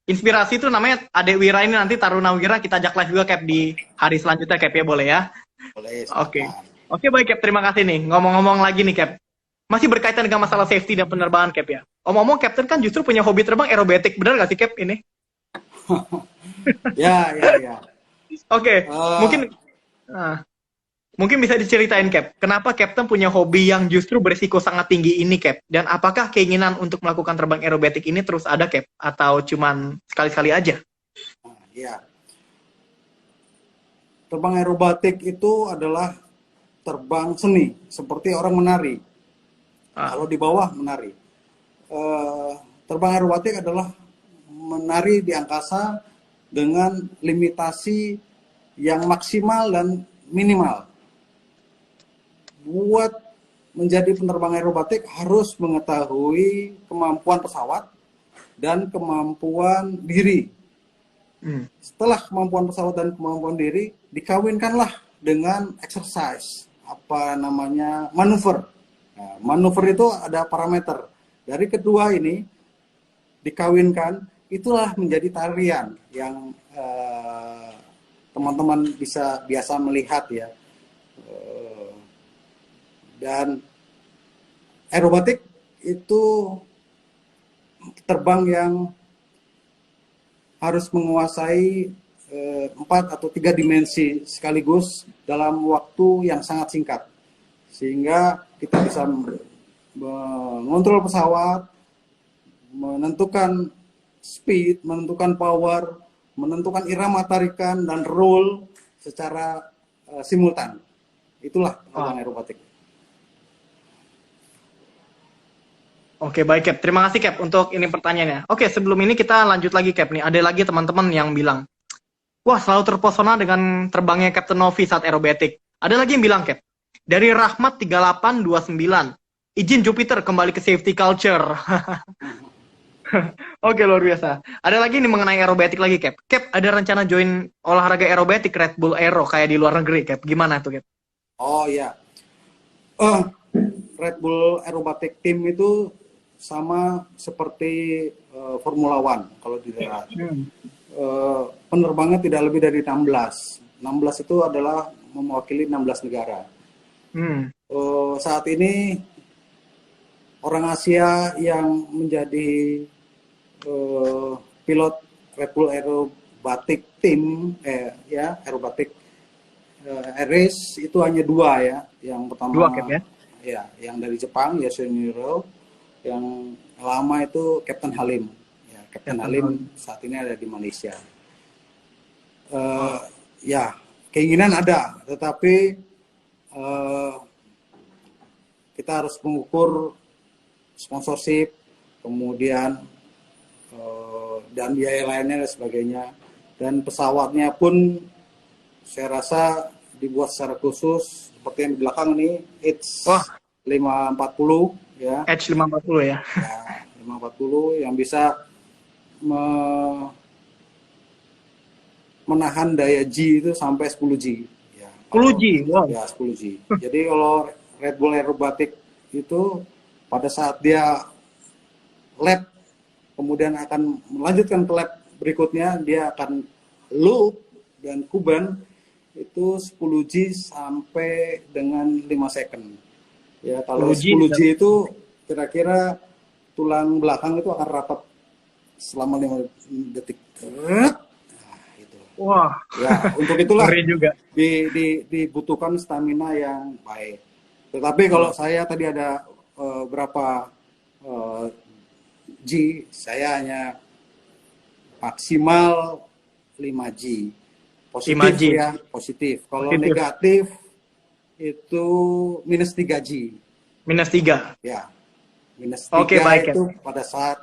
inspirasi tuh, namanya Adek Wira ini. Nanti Taruna Wira kita ajak live juga, Cap, di hari selanjutnya, Cap, ya, boleh ya? Boleh, Oke. silakan. Oke, baik, Cap, terima kasih nih. Ngomong-ngomong lagi nih, Cap. Masih berkaitan dengan masalah safety dan penerbangan, Cap, ya. Omong-omong, Captain kan justru punya hobi terbang aerobatik, benar nggak sih, Cap, ini? Ya. Oke, Eh, mungkin ah, mungkin bisa diceritain, Cap, kenapa Captain punya hobi yang justru berisiko sangat tinggi ini, Cap? Dan apakah keinginan untuk melakukan terbang aerobatik ini terus ada, Cap? Atau cuman sekali-sekali aja? ya, terbang aerobatik itu adalah terbang seni, seperti orang menari. Ah, Kalau di bawah menari. Eh, Terbang aerobatik adalah menari di angkasa dengan limitasi yang maksimal dan minimal. Buat menjadi penerbang aerobatik harus mengetahui kemampuan pesawat dan kemampuan diri. hmm. Setelah kemampuan pesawat dan kemampuan diri, dikawinkanlah dengan exercise, apa namanya, manuver. Nah, manuver itu ada parameter. Dari kedua ini dikawinkan, itulah menjadi tarian yang teman-teman bisa biasa melihat ya. Dan aerobatik itu terbang yang harus menguasai 4 atau 3 dimensi sekaligus dalam waktu yang sangat singkat, sehingga kita bisa mengontrol pesawat, menentukan speed, menentukan power, menentukan irama tarikan dan roll secara simultan. Itulah Wah, terbang aerobatik. Oke, baik Cap. Terima kasih Cap untuk ini pertanyaannya. Oke, sebelum ini kita lanjut lagi Cap nih. Ada lagi teman-teman yang bilang, wah selalu terpesona dengan terbangnya Captain Novi saat aerobatik. Ada lagi yang bilang Cap, dari Rahmat 3829, izin Jupiter kembali ke safety culture. Oke, luar biasa. Ada lagi nih mengenai aerobatik lagi Cap. Cap, ada rencana join olahraga aerobatik Red Bull Aero kayak di luar negeri Cap. Gimana tuh Cap? Oh ya, eh Red Bull Aerobatic Team itu sama seperti Formula One kalau dilihat. Penerbangan tidak lebih dari 16. 16 itu adalah mewakili 16 negara. Saat ini orang Asia yang menjadi pilot Red Bull Aerobatic Team, Aerobatic Air Race itu hanya 2 ya. Yang pertama Dua Cap ya? Ya, yang dari Jepang Yasuniro, yang lama itu Captain Halim. Ya, Captain Halim saat ini ada di Malaysia. Ya, keinginan ada, tetapi kita harus mengukur sponsorship, kemudian dan biaya lainnya dan sebagainya. Dan pesawatnya pun saya rasa dibuat secara khusus seperti yang di belakang ini, H540 ya. H540 ya. Ya, 540 yang bisa menahan daya G itu sampai 10 G. Ya, 10 G, wow. Ya, 10 G. Jadi kalau Red Bull Aerobatic itu pada saat dia lap, kemudian akan melanjutkan ke lap berikutnya, dia akan loop dan kuban itu 10 G sampai dengan 5 second. Ya, kalau 10 G itu kira-kira tulang belakang itu akan rapat selama 5 detik. Nah, itu. Wah. Ya, untuk itulah juga. dibutuhkan stamina yang baik. Tetapi kalau saya tadi ada berapa G, saya hanya maksimal 5 G. Positif 5G. Ya, positif. Kalau negatif itu minus 3 G. Minus 3. Ya. Minus 3 baik, itu pada saat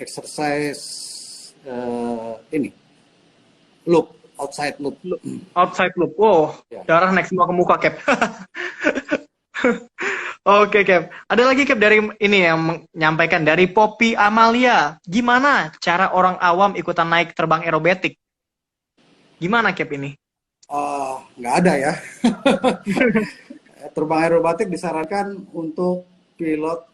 exercise ini loop, outside loop. Outside loop. Wow, ya. Darah naik semua ke muka Cap. Oke Cap. Ada lagi Cap dari ini yang menyampaikan dari Poppy Amalia. Gimana cara orang awam ikutan naik terbang aerobatik? Gimana Cap ini? Nggak ada ya. Terbang aerobatik disarankan untuk pilot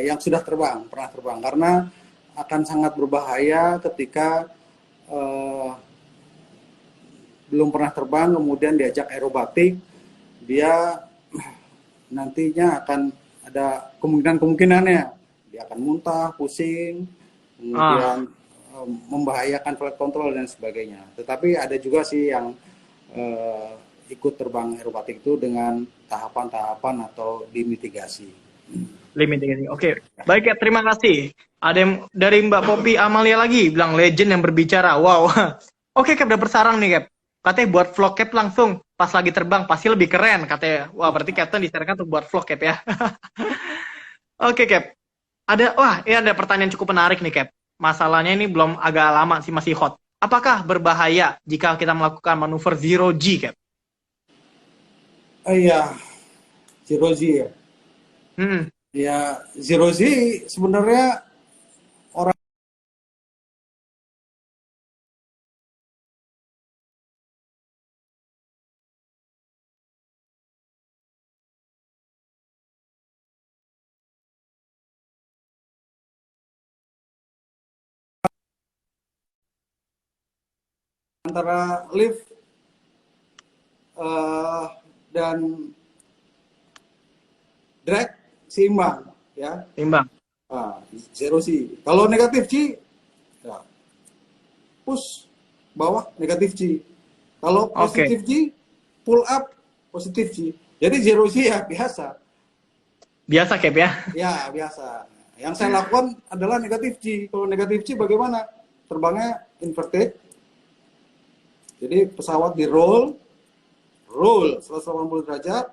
yang sudah pernah terbang, karena akan sangat berbahaya ketika belum pernah terbang kemudian diajak aerobatik, dia nantinya akan ada kemungkinannya dia akan muntah, pusing, kemudian membahayakan flight control dan sebagainya. Tetapi ada juga sih yang ikut terbang aerobatik itu dengan tahapan-tahapan atau dimitigasi. Oke. Baik ya, terima kasih. Ada yang dari Mbak Poppy Amalia lagi bilang legend yang berbicara. Wow. Oke Cap, udah bersarang nih Cap. Katanya buat vlog Cap langsung pas lagi terbang pasti lebih keren katanya. Wah, berarti Captain disarankan untuk buat vlog Cap ya. Oke Cap. Ini ada pertanyaan cukup menarik nih Cap. Masalahnya ini belum agak lama sih, masih hot. Apakah berbahaya jika kita melakukan manuver zero G Cap? Iya, zero G ya. Ya, zero G sebenarnya orang antara lift dan drag seimbang ya. Seimbang. Zero G. Kalau negatif G, ya, push bawah negatif G. Kalau positif G, pull up positif G. Jadi zero G ya biasa. Biasa Cap ya? Ya biasa. Yang saya lakukan adalah negatif G. Kalau negatif G bagaimana? Terbangnya inverted. Jadi pesawat di roll 180 derajat,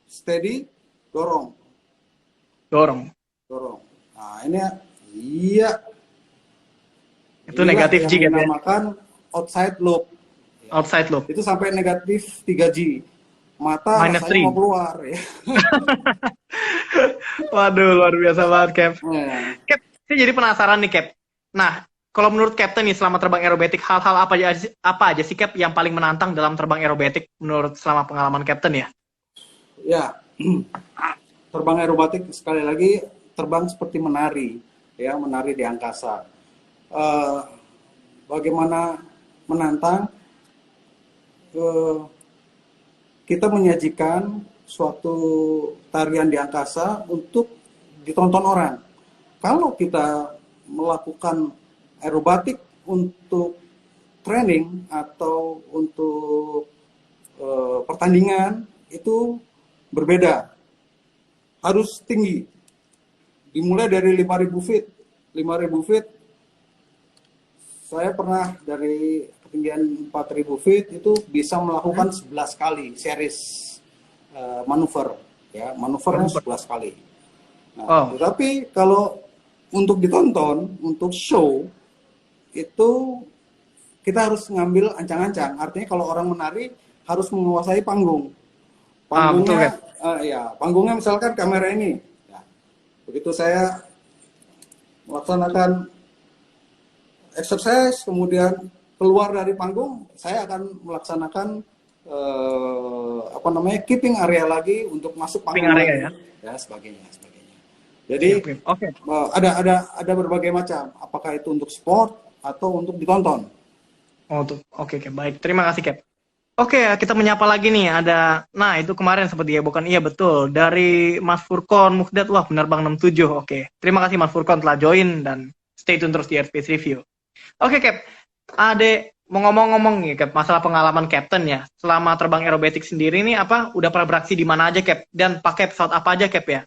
steady, dorong. Dorong. Nah, ini iya. Itu Inilah negatif G yang kan ya? dinamakan outside loop. Outside loop. Itu sampai negatif 3G. Mata Minus rasanya 3. mau keluar ya. Waduh, luar biasa banget, Cap. Nah, Cap, saya jadi penasaran nih, Cap. Nah, kalau menurut Captain nih, selama terbang aerobatik, hal-hal apa aja sih, Cap, yang paling menantang dalam terbang aerobatik menurut selama pengalaman Captain ya? ya, terbang aerobatik sekali lagi terbang seperti menari, ya, menari di angkasa. Bagaimana menantang? Kita menyajikan suatu tarian di angkasa untuk ditonton orang. Kalau kita melakukan aerobatik untuk training atau untuk pertandingan itu berbeda. Harus tinggi. Dimulai dari 5.000 feet. 5.000 feet saya pernah dari ketinggian 4.000 feet itu bisa melakukan 11 kali series manuver, ya, manuvernya 11 kali. Nah, tetapi kalau untuk ditonton, untuk show itu kita harus ngambil ancang-ancang. Artinya kalau orang menari harus menguasai panggung. Panggungnya, panggungnya misalkan kamera ini. Ya, begitu saya melaksanakan exercise, kemudian keluar dari panggung, saya akan melaksanakan keeping area lagi untuk masuk panggung area, ya, sebagainya. Jadi ada berbagai macam, apakah itu untuk sport atau untuk ditonton. Oke, baik. Terima kasih, Cap. Oke, kita menyapa lagi nih. Nah itu kemarin sempat bukan? Iya betul. Dari Mas Furkon Muhdad, wah penerbang 67. Oke, terima kasih Mas Furkon telah join dan stay tune terus di Airspace Review. Oke, Cap. Mau ngomong-ngomong nih, Cap, masalah pengalaman Captain ya. Selama terbang aerobatik sendiri nih, udah pernah beraksi di mana aja, Cap? Dan pakai pesawat apa aja, Cap ya?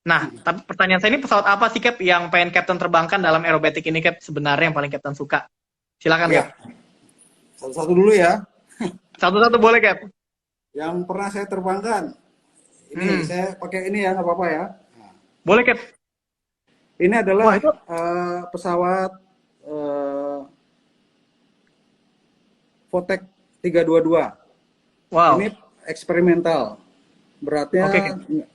Nah, tapi pertanyaan saya ini, pesawat apa sih, Cap, yang pengen Captain terbangkan dalam aerobatik ini, Cap, sebenarnya yang paling Captain suka? Silakan, ya. Cap. Satu-satu dulu ya. Satu-satu boleh, Cap. Yang pernah saya terbangkan. Ini saya pakai ini ya, nggak apa-apa ya. Boleh, Cap. Ini adalah pesawat Votek 322. Wow. Ini eksperimental. Beratnya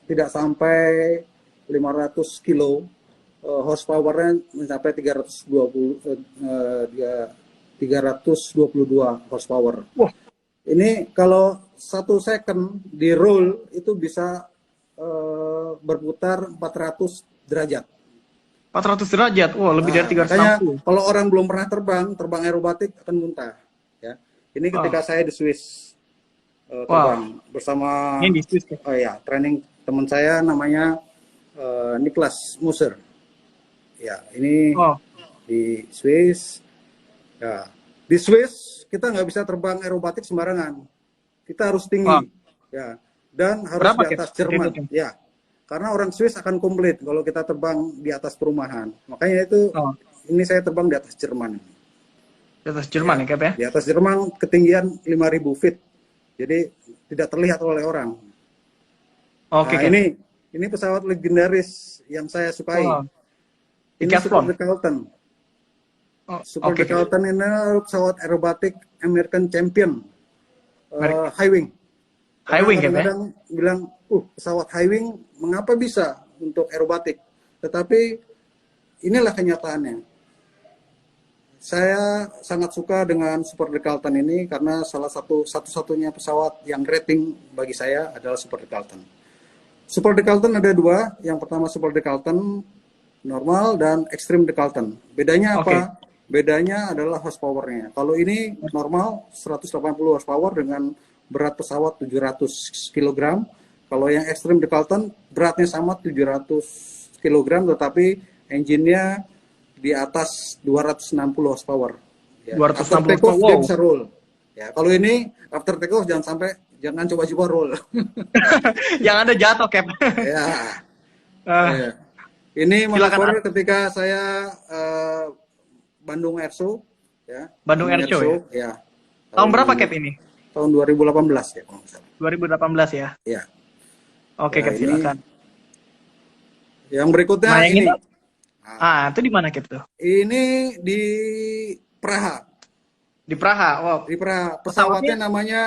tidak sampai 500 kilo. Horsepower-nya mencapai 322 horsepower. Wah. Ini kalau 1 second di roll itu bisa berputar 400 derajat. 400 derajat, wah lebih dari 360. Makanya kalau orang belum pernah terbang aerobatik akan muntah. Ya, ini ketika saya di Swiss terbang bersama ini di Swiss, training teman saya namanya Niklas Moser. Ya, ini di Swiss. Ya, di Swiss kita nggak bisa terbang aerobatik sembarangan. Kita harus tinggi. Ya, dan harus di atas Jerman. Ya. Karena orang Swiss akan komplit kalau kita terbang di atas perumahan. Makanya itu ini saya terbang di atas Jerman. Di atas Jerman ya, Cap ya? Di atas Jerman ketinggian 5.000 feet. Jadi tidak terlihat oleh orang. Ini pesawat legendaris yang saya sukai. Ini Super Decathlon. Super Decathlon ini pesawat aerobatik American Champion. High wing. Kadang-kadang bilang, pesawat high wing mengapa bisa untuk aerobatik? Tetapi inilah kenyataannya. Saya sangat suka dengan Super Decathlon ini karena satu-satunya pesawat yang rating bagi saya adalah Super Decathlon. Super Decathlon ada 2. Yang pertama Super Decathlon normal dan Extreme Decathlon. Bedanya apa? Bedanya adalah horsepower-nya. Kalau ini normal 180 horsepower dengan berat pesawat 700 kg. Kalau yang Extreme Decathlon beratnya sama 700 kg tetapi engine-nya di atas 260 horsepower. Ya. 260 after take off dia bisa roll. Ya, kalau ini after take off jangan coba-coba roll. Yang ada jatuh, Cap. Ya. Ya. Ini manuver ketika saya Bandung Air Show ya. Bandung Air Show ya. Tahun berapa, Cap, ini? Tahun 2018 ya kalau nggak salah. 2018 ya. Ya. Oke, Ya, Cap, ini silakan. yang berikutnya Nah, yang ini. ini, Nah, itu di mana Cap tuh? ini di Praha. Di Praha. Wow, Di Praha. pesawatnya Pesawatnya namanya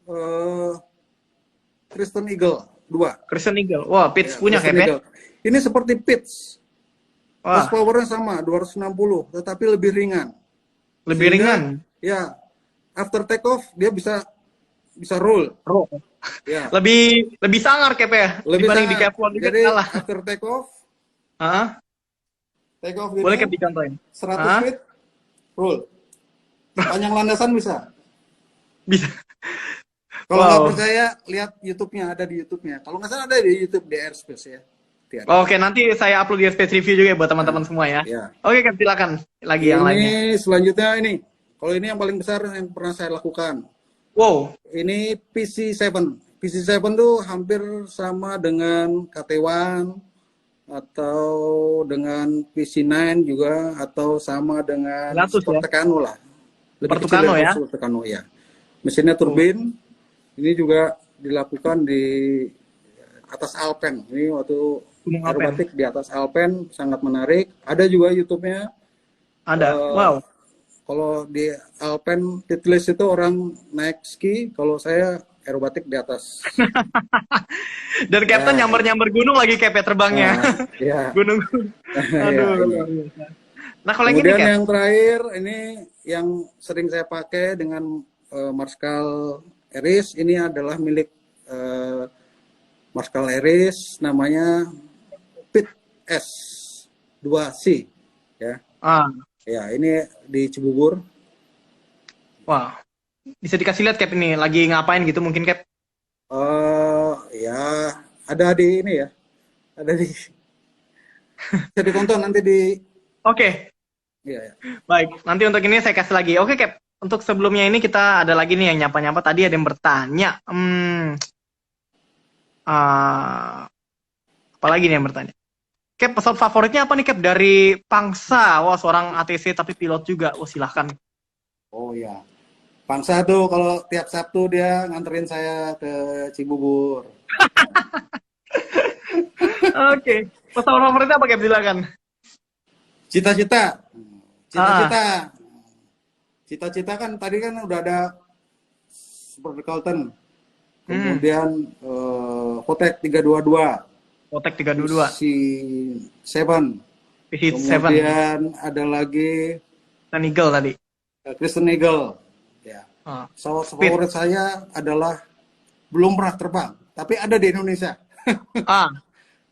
eh, Kristen Eagle 2. Christian Eagle. Wah, Pitts Ya, punya Kristen Cap ya? Eagle. Ini seperti Pitch. Wah, Horsepower-nya sama 260, tetapi lebih ringan. lebih ringan. Sehingga ya after take off dia bisa bisa roll. Bro. Ya, Lebih lebih sangar Cap ya lebih dibanding di sangat. Cap One dikit Jadi kalah. after Hah? take off Boleh gini Cap dicontohin? 100 Hah? feet roll. Sepanjang landasan bisa. Bisa. Kalau nggak Wow. percaya, lihat YouTube-nya, ada di YouTube-nya. Kalau nggak salah ada di YouTube di Airspace ya. Tiada. Oke, nanti saya upload di space review juga ya buat teman-teman Nah, semua ya. ya. Oke, Cap, silakan. Lagi yang lainnya. Ini selanjutnya ini. Kalau ini yang paling besar yang pernah saya lakukan. Wow. Ini PC7. PC7 tuh hampir sama dengan KT1 atau dengan PC9 juga atau sama dengan 100 Sport ya. Tucano lah. Lebih kecil Tucano dari ya. Sport Tucano ya. Mesinnya turbin. Ini juga dilakukan di atas Alpen. Ini waktu Gunung Alpen. aerobatik di atas Alpen sangat menarik. Ada juga YouTube-nya. Ada. Eh, Wow. Kalau di Alpen Titlis itu orang naik ski, kalau saya aerobatik di atas. Dan Captain Ya, nyamber-nyamber gunung lagi Cap ya terbangnya. nah, ya, Gunung. ya Aduh, ini. luar biasa. Nah, kalau yang ini Kemudian Cap. yang terakhir ini yang sering saya pakai dengan Marskal Eris. Ini adalah milik Marskal Eris, namanya Pit S 2C ya. Ah, Ya, ini di Cibubur. wah. Bisa dikasih lihat Cap ini lagi ngapain gitu mungkin Cap. Ya ada di ini ya, ada di bisa ditonton nanti di Oke, ya, ya. baik. Nanti untuk ini saya kasih lagi. Oke, Cap. Untuk sebelumnya ini kita ada lagi nih yang nyapa-nyapa. Tadi ada yang bertanya. Apa lagi nih yang bertanya? Cap, pesawat favoritnya apa nih Cap dari Pangsa? Wah, seorang ATC tapi pilot juga. Wah, silahkan. Oh ya, Pangsa tuh kalau tiap Sabtu dia nganterin saya ke Cibubur. Oke. Pesawat favoritnya apa Cap? Silakan. Cita-cita, cita-cita, cita-cita kan tadi kan udah ada Super Carlton, kemudian Hotek 322, Otek 322. si Seven, Hit 7. kemudian ada lagi Dan Eagle tadi. Kristen Eagle. Ya. Pesawat Speed. favorit saya adalah belum pernah terbang, tapi ada di Indonesia.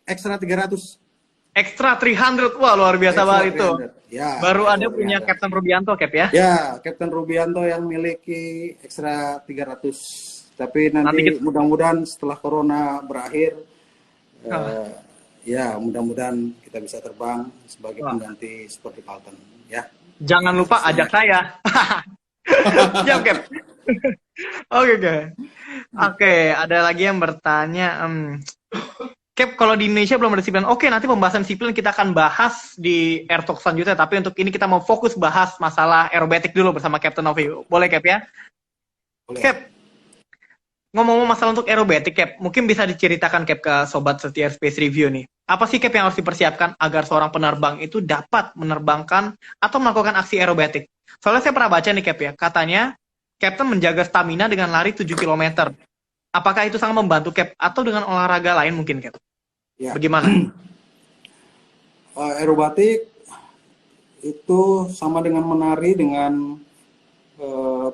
Extra 300. Extra 300. Wah, luar biasa Extra banget itu. 300. Ya, Baru ada Extra punya 300. Captain Rubianto Cap ya. Ya, Kapten Rubianto yang miliki Extra 300. Tapi Nanti nanti kita- mudah-mudahan setelah corona berakhir, ya mudah-mudahan kita bisa terbang sebagai pengganti seperti Carlton. Ya. Jangan lupa ajak saya. Siap, Cap. Oke, Oke, ada lagi yang bertanya. Cap, kalau di Indonesia belum ada sipil. Oke, nanti pembahasan sipil kita akan bahas di Air Talk selanjutnya. Tapi untuk ini kita mau fokus bahas masalah aerobatik dulu bersama Captain Novi. Boleh, Cap ya? Boleh. Cap, ngomong-ngomong masalah untuk aerobatik, Cap, mungkin bisa diceritakan, Cap, ke Sobat Setia Space Review nih. Apa sih, Cap, yang harus dipersiapkan agar seorang penerbang itu dapat menerbangkan atau melakukan aksi aerobatik? Soalnya saya pernah baca nih, Cap, ya. Katanya, Captain menjaga stamina dengan lari 7 km. Apakah itu sangat membantu, Cap? Atau dengan olahraga lain mungkin, Cap? Ya. Bagaimana? Aerobatik itu sama dengan menari dengan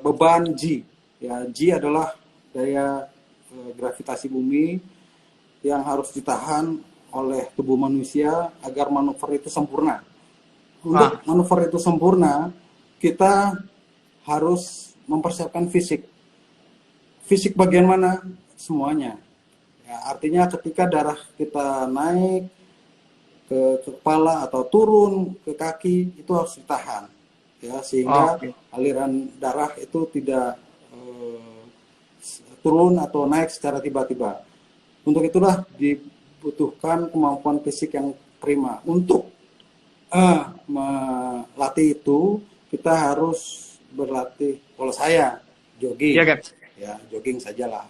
beban G. Ya, G adalah daya gravitasi bumi yang harus ditahan oleh tubuh manusia agar manuver itu sempurna. Untuk manuver itu sempurna, kita harus mempersiapkan fisik. Fisik bagian mana? Semuanya. Ya, artinya ketika darah kita naik ke kepala atau turun ke kaki itu harus ditahan, ya sehingga aliran darah itu tidak turun atau naik secara tiba-tiba. Untuk itulah dibutuhkan kemampuan fisik yang prima. Untuk melatih itu kita harus berlatih. Kalau saya jogging, Ya, Cap. ya jogging sajalah.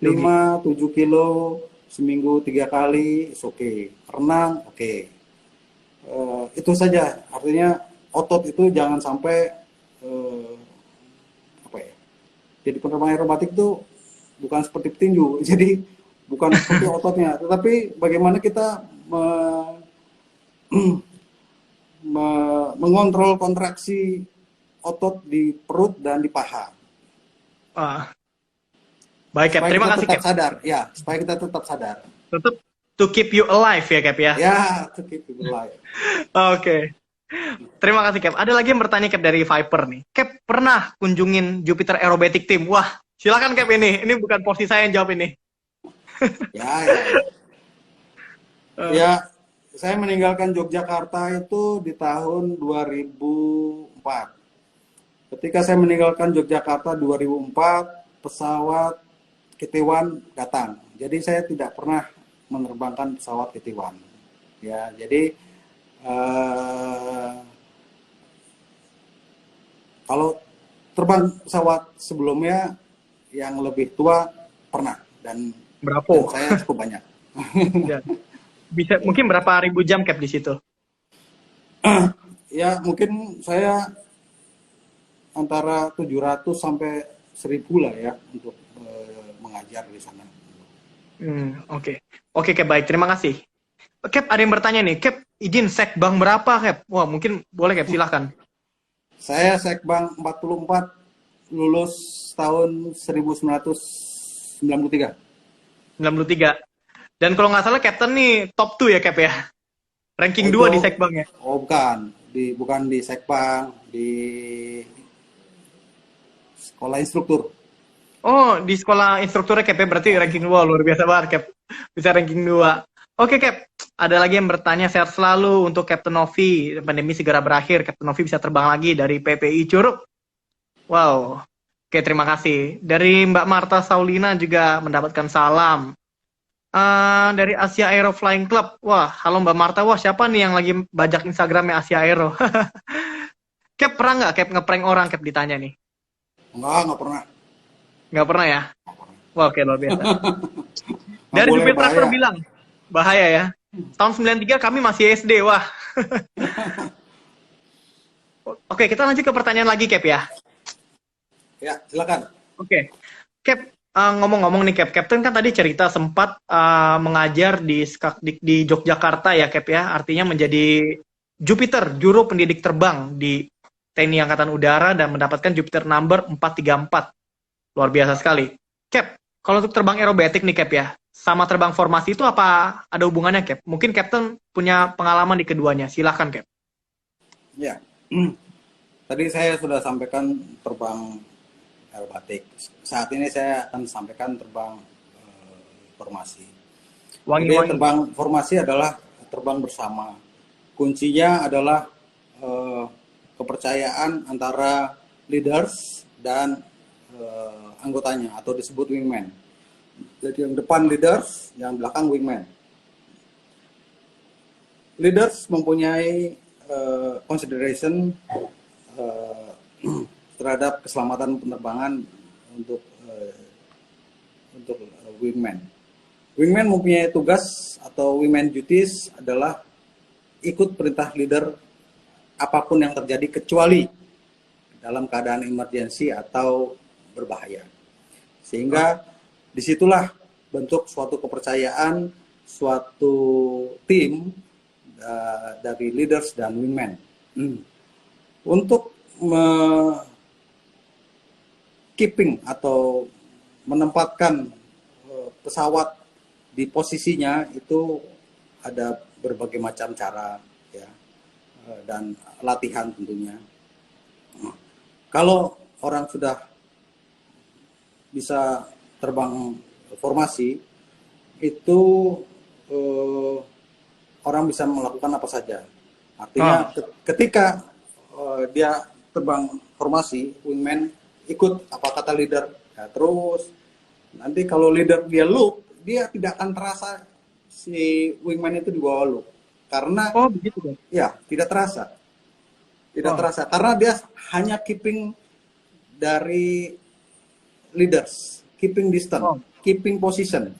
Yogi. 5-7 kilo seminggu 3 kali, oke. Renang, oke. Itu saja. Artinya otot itu jangan sampai eh, apa ya? Jadi penerbangan aerobatik itu bukan seperti petinju. Jadi bukan seperti ototnya, tetapi bagaimana kita mengontrol kontraksi otot di perut dan di paha. Wah, baik Cap. Supaya Terima kita kasih tetap Cap. sadar, ya, supaya kita tetap sadar. Tetap to keep you alive ya Cap ya. Ya, to keep people alive. Oke. Terima kasih Cap. Ada lagi yang bertanya Cap dari Viper nih. Cap pernah kunjungin Jupiter Aerobatic Team? Wah, silakan Cap ini. Ini bukan porsi saya yang jawab ini. Ya, ya, ya. Eh, Ya, saya meninggalkan Yogyakarta itu di tahun 2004. Ketika saya meninggalkan Yogyakarta 2004, pesawat KT-1 datang. Jadi saya tidak pernah menerbangkan pesawat KT-1. Ya, jadi eh, kalau terbang pesawat sebelumnya yang lebih tua pernah dan berapa? saya cukup banyak. Ya. Bisa mungkin berapa ribu jam Cap di situ? Ya, mungkin saya antara 700 sampai 1000 lah ya untuk mengajar di sana. Oke. Oke Cap, baik. Terima kasih. Cap, ada yang bertanya nih. Cap, izin sekbang berapa Cap? Wah, mungkin boleh Cap, silahkan. Saya Sekbang 44, lulus tahun 1993. 93. Dan kalau nggak salah Captain nih top 2 ya Cap ya? Oh Ranking 2 di itu, sekbang ya? oh bukan di Sekbang, di sekolah instruktur. Oh, di sekolah instrukturnya Cap ya, berarti ranking 2, luar biasa banget Cap. Bisa ranking 2. Oke Cap, ada lagi yang bertanya sehat selalu untuk Captain Novi. Pandemi segera berakhir, Captain Novi bisa terbang lagi dari PPI Curug. Wow. Oke, terima kasih. Dari Mbak Marta Saulina juga mendapatkan salam. Dari Asia Aero Flying Club. Wah, halo Mbak Marta. Wah, siapa nih yang lagi bajak Instagramnya Asia Aero? Cap, pernah nggak Cap ngeprank orang Cap ditanya nih? Enggak pernah. Nggak pernah ya? Wah, oke, luar biasa. Nggak Dari boleh, Jupiter Tractor bahaya. bilang, bahaya ya. Tahun 93 kami masih SD, wah. Oke, kita lanjut ke pertanyaan lagi, Cap ya. Ya, silakan. Oke, Cap, ngomong-ngomong nih, Captain kan tadi cerita sempat mengajar di Yogyakarta ya, Cap ya. Artinya menjadi Jupiter, juru pendidik terbang di TNI Angkatan Udara dan mendapatkan Jupiter number 434. Luar biasa sekali. Cap, kalau untuk terbang aerobatik nih, Cap ya, sama terbang formasi itu apa ada hubungannya, Cap? Mungkin Captain punya pengalaman di keduanya. Silahkan, Cap. Ya. Tadi saya sudah sampaikan terbang aerobatik. Saat ini saya akan sampaikan terbang formasi. Jadi Wangi-wangi. terbang formasi adalah terbang bersama. Kuncinya adalah kepercayaan antara leaders dan anggotanya atau disebut wingman. Jadi yang depan leaders, yang belakang wingman. Leaders mempunyai consideration terhadap keselamatan penerbangan untuk wingman. Wingman mempunyai tugas atau wingman duties adalah ikut perintah leader apapun yang terjadi kecuali dalam keadaan emergensi atau berbahaya. Sehingga disitulah bentuk suatu kepercayaan, suatu tim dari leaders dan wingman. Untuk keeping atau menempatkan pesawat di posisinya itu ada berbagai macam cara ya, dan latihan tentunya. Kalau orang sudah bisa terbang formasi itu orang bisa melakukan apa saja. Artinya ketika dia terbang formasi, wingman ikut apa kata leader. Ya, terus nanti kalau leader dia loop, dia tidak akan terasa si wingman itu di bawah loop. Karena Oh, begitu, Cap. ya tidak terasa. Tidak Oh. terasa karena dia hanya keeping dari leaders, keeping distance, Oh. keeping position,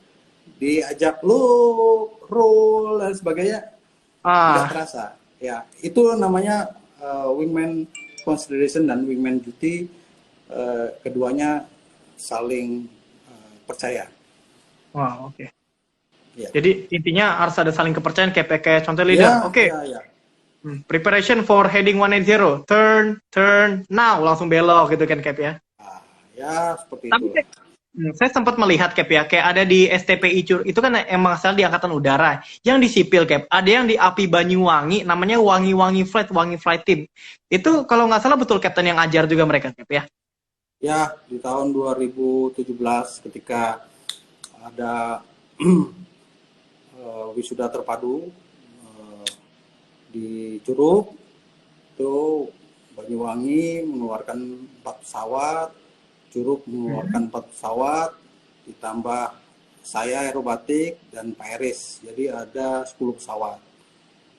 diajak look, roll dan sebagainya, tidak terasa. Ya, itu namanya wingman consideration dan wingman duty. Keduanya saling percaya. Wow, oke. Ya. Jadi intinya harus ada saling kepercayaan kayak contoh Ya, leader. Oke. ya. Preparation for heading 180. Turn, now langsung belok gitu kan Cap ya. Ya, seperti Tapi itulah. saya sempat melihat Cap ya, kayak ada di STPI itu kan emang asal di Angkatan Udara. Yang di sipil Cap, ada yang di API Banyuwangi, namanya Wangi Flight Team. Itu kalau nggak salah betul Kapten yang ajar juga mereka Cap ya? Ya, di tahun 2017 ketika ada wisuda terpadu di Curug, itu Banyuwangi mengeluarkan 4 pesawat, Curug mengeluarkan 4 pesawat, ditambah saya aerobatik dan Pak Eris, jadi ada 10 pesawat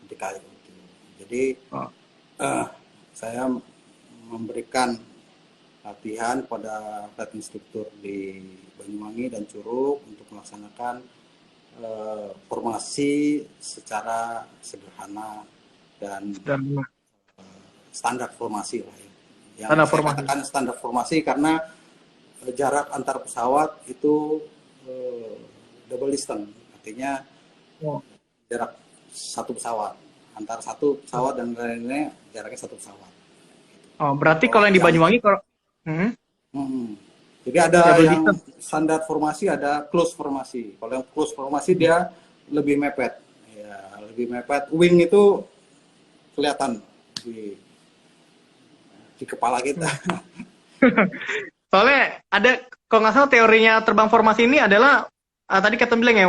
ketika itu. Jadi saya memberikan latihan pada flight instructor di Banyuwangi dan Curug untuk melaksanakan formasi secara sederhana dan standar formasi lah ya. Yang Standar saya formasi. katakan standar formasi karena jarak antar pesawat itu double distance, artinya jarak satu pesawat antara satu pesawat dan lainnya jaraknya satu pesawat. Oh, berarti kalau yang di Banyuwangi kalau jadi ada double yang distance. standar formasi, ada close formasi. Kalau yang close formasi dia lebih mepet. Ya, lebih mepet. Wing itu kelihatan di kepala kita. Soalnya ada, kalau nggak salah teorinya terbang formasi ini adalah tadi Captain bilang ya,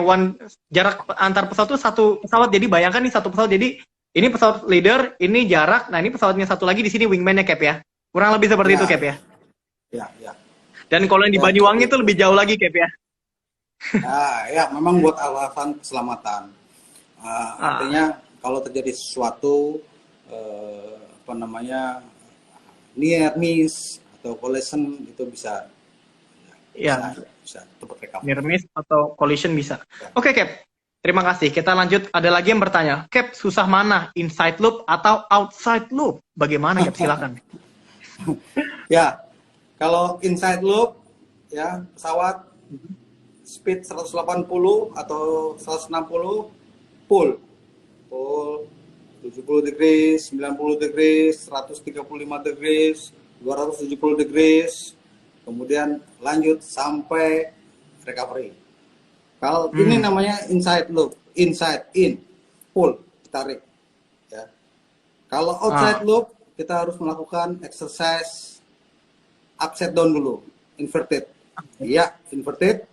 jarak antar pesawat itu satu pesawat. Jadi bayangkan nih satu pesawat. Jadi ini pesawat leader, ini jarak. Nah ini pesawatnya satu lagi di sini wingman-nya Cap ya. Kurang lebih seperti itu Cap ya. Ya. Dan kalau yang di Banyuwangi itu lebih jauh lagi Cap ya. Ya, memang buat alasan keselamatan. Artinya kalau terjadi sesuatu near miss atau collision itu bisa cepat recover. Near miss atau collision bisa. Oke Cap, terima kasih. Kita lanjut. Ada lagi yang bertanya, Cap susah mana, inside loop atau outside loop? Bagaimana Cap? Silakan. Ya, kalau inside loop ya pesawat speed 180 atau 160 pull 70 degrees, 90 degrees, 135 degrees, 270 degrees, kemudian lanjut sampai recovery. Kalau ini namanya inside loop, inside in, pull, tarik. Ya. Kalau outside loop kita harus melakukan exercise upside down dulu, inverted. Ya, inverted.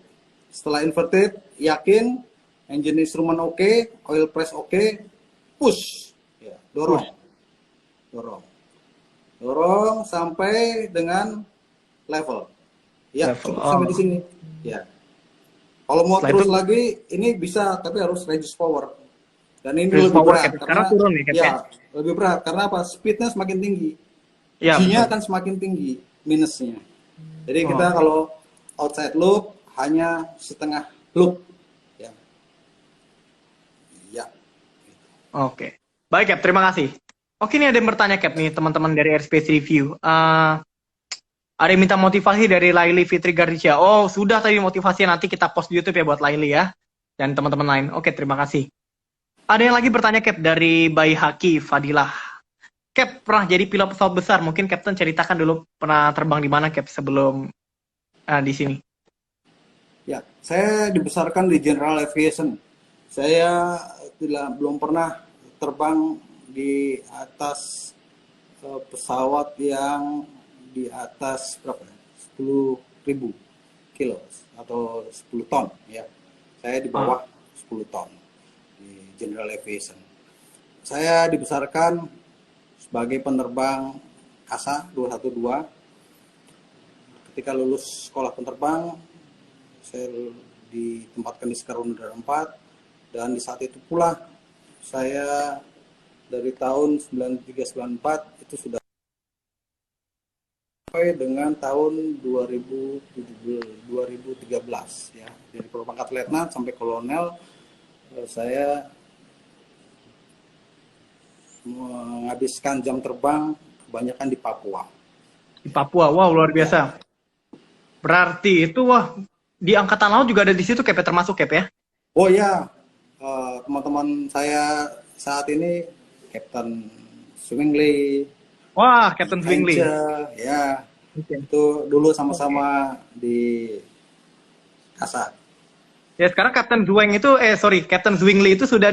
Setelah inverted, yakin engine instrument oke, oil press oke, push. Ya, dorong sampai dengan level. Ya, cukup sampai di sini. Ya. Kalau mau terus lagi, ini bisa, tapi harus reduce power. Dan ini lebih berat karena turun nih, lebih berat karena apa? Speednya semakin tinggi, G-nya akan semakin tinggi, minusnya. Jadi kita kalau outside loop hanya setengah loop. Ya. Oke. Baik Cap, terima kasih. Oke, ini ada yang bertanya Cap nih teman-teman dari Airspace Review. Ada yang minta motivasi dari Laili Fitri Gardisha. Oh, sudah tadi motivasi, nanti kita post di YouTube ya buat Laili ya. Dan teman-teman lain. Oke, terima kasih. Ada yang lagi bertanya Cap dari Bayi Haki Fadilah. Cap, pernah jadi pilot pesawat besar. Mungkin Captain ceritakan dulu pernah terbang di mana Cap sebelum di sini. Ya, saya dibesarkan di General Aviation. Saya belum pernah terbang di atas pesawat yang di atas berapa? 10.000 kilo atau 10 ton ya. Saya di bawah 10 ton di General Aviation. Saya dibesarkan sebagai penerbang KASA 212. Ketika lulus sekolah penerbang, saya ditempatkan di Squadron Udara 4, dan di saat itu pula saya dari tahun 93-94 itu sudah sampai dengan tahun 2013 ya. Dari pangkat letnan sampai kolonel, saya menghabiskan jam terbang kebanyakan di Papua. Di Papua, wow luar Ya. biasa. Berarti itu wah di angkatan laut juga ada di situ Cap ya, termasuk Cap ya? Oh ya, teman-teman saya saat ini Captain Swingley, Wah, Captain Zwingli. Hence, ya Oke. itu dulu sama-sama di Kasa. Ya sekarang Captain Zweng itu, Captain Zwingli itu sudah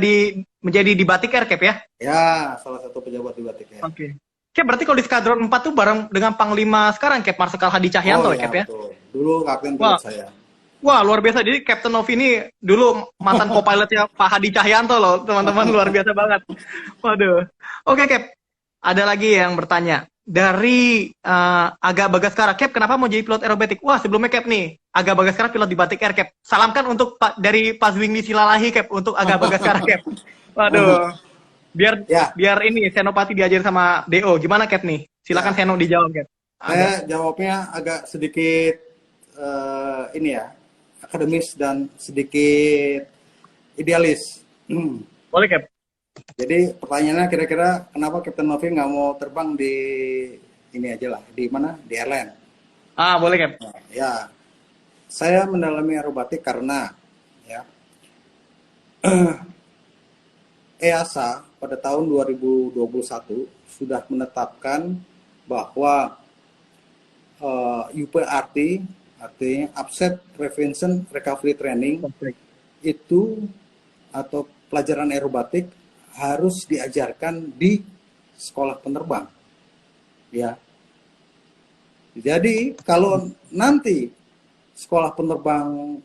menjadi di Batik Air Cap ya? Ya, salah satu pejabat di Batik ya. Oke. Cap berarti kalau di Skadron 4 tuh bareng dengan Panglima sekarang Cap Marsikal Hadi Cahyanto Oh ya ya, Cap ya? betul. Dulu kapten Wah, pilot saya. wah luar biasa. Jadi Captain Nov ini dulu mantan co-pilotnya Pak Hadi Cahyanto loh teman-teman, luar biasa banget. Waduh. Oke Cap, ada lagi yang bertanya. Dari Aga Bagaskara, Cap kenapa mau jadi pilot aerobatik? Wah sebelumnya Cap nih, Aga Bagaskara pilot di Batik Air Cap. Salamkan untuk dari Pak Zwingli Silalahi Cap untuk Aga Bagaskara Cap. Waduh. Biar Ya, biar ini Senopati diajarin sama DO. Gimana Cap nih? Silakan Ya. Seno dijawab Cap. saya jawabnya agak sedikit ini ya, akademis dan sedikit idealis. Boleh Cap. Jadi pertanyaannya kira-kira kenapa Captain Novi nggak mau terbang di ini aja lah, di mana? Di airline. Ah, boleh Cap. Nah, ya, saya mendalami aerobatik karena ya EASA pada tahun 2021 sudah menetapkan bahwa UPRT, artinya Upset Prevention Recovery Training, itu atau pelajaran aerobatik harus diajarkan di sekolah penerbang. Ya. Jadi kalau nanti sekolah penerbang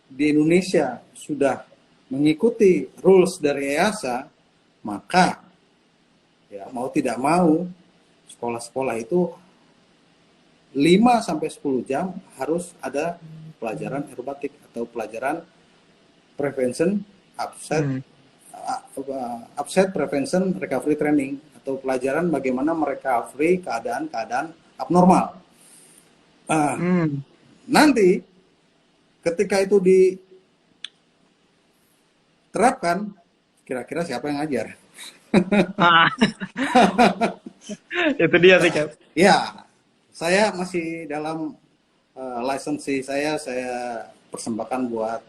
di Indonesia sudah mengikuti rules dari EASA, maka ya mau tidak mau sekolah-sekolah itu 5 sampai 10 jam harus ada pelajaran aerobatik atau pelajaran prevention upset prevention recovery training atau pelajaran bagaimana merecovery keadaan-keadaan abnormal. Nanti ketika itu diterapkan, kira-kira siapa yang ngajar? Itu dia sih Cap. Ya, saya masih dalam lisensi saya persembahkan buat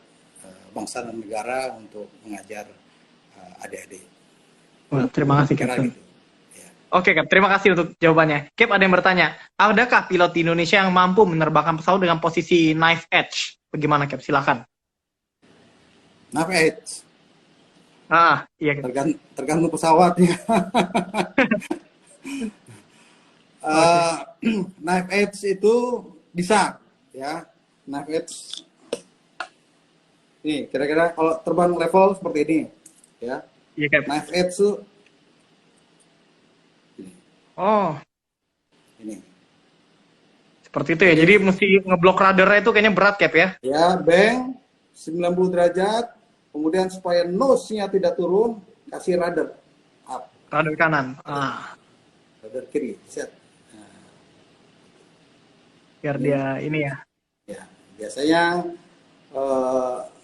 bangsa dan negara untuk mengajar adik-adik. Wah, terima kasih Cap. Kira gitu. Ya. Oke Cap, terima kasih untuk jawabannya. Cap, ada yang bertanya, adakah pilot di Indonesia yang mampu menerbangkan pesawat dengan posisi knife edge? Bagaimana Cap? Silakan. Knife edge. Iya Cap. Tergantung pesawatnya. Knife edge itu bisa, ya. Knife edge. Nih, kira-kira kalau terbang level seperti ini, ya. Iya Cap. Knife edge itu Oh, ini. seperti itu ya. Jadi mesti ngeblok radarnya itu kayaknya berat Cap ya. Ya, bang 90 derajat, kemudian supaya nose-nya tidak turun, kasih rudder up. Radar kanan. Rudder kiri, set. Biar dia ini ya. Ya, biasanya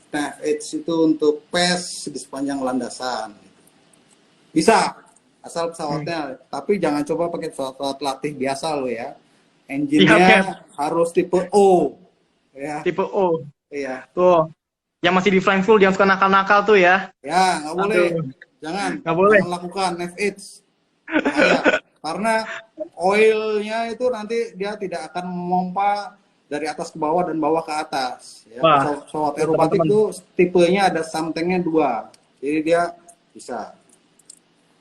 knife edge itu untuk PES di sepanjang landasan. Bisa, asal pesawatnya, tapi jangan coba pakai pesawat latih biasa lo ya. Engine-nya harus tipe O. Ya. Tipe O. Iya. Tuh. Yang masih di flying full, jangan suka nakal-nakal tuh ya. Ya, nggak boleh. Jangan lakukan knife edge. Karena oilnya itu nanti dia tidak akan memompa dari atas ke bawah dan bawah ke atas. Ya, pesawat aerobatik itu tipenya ada something-nya 2. Jadi dia bisa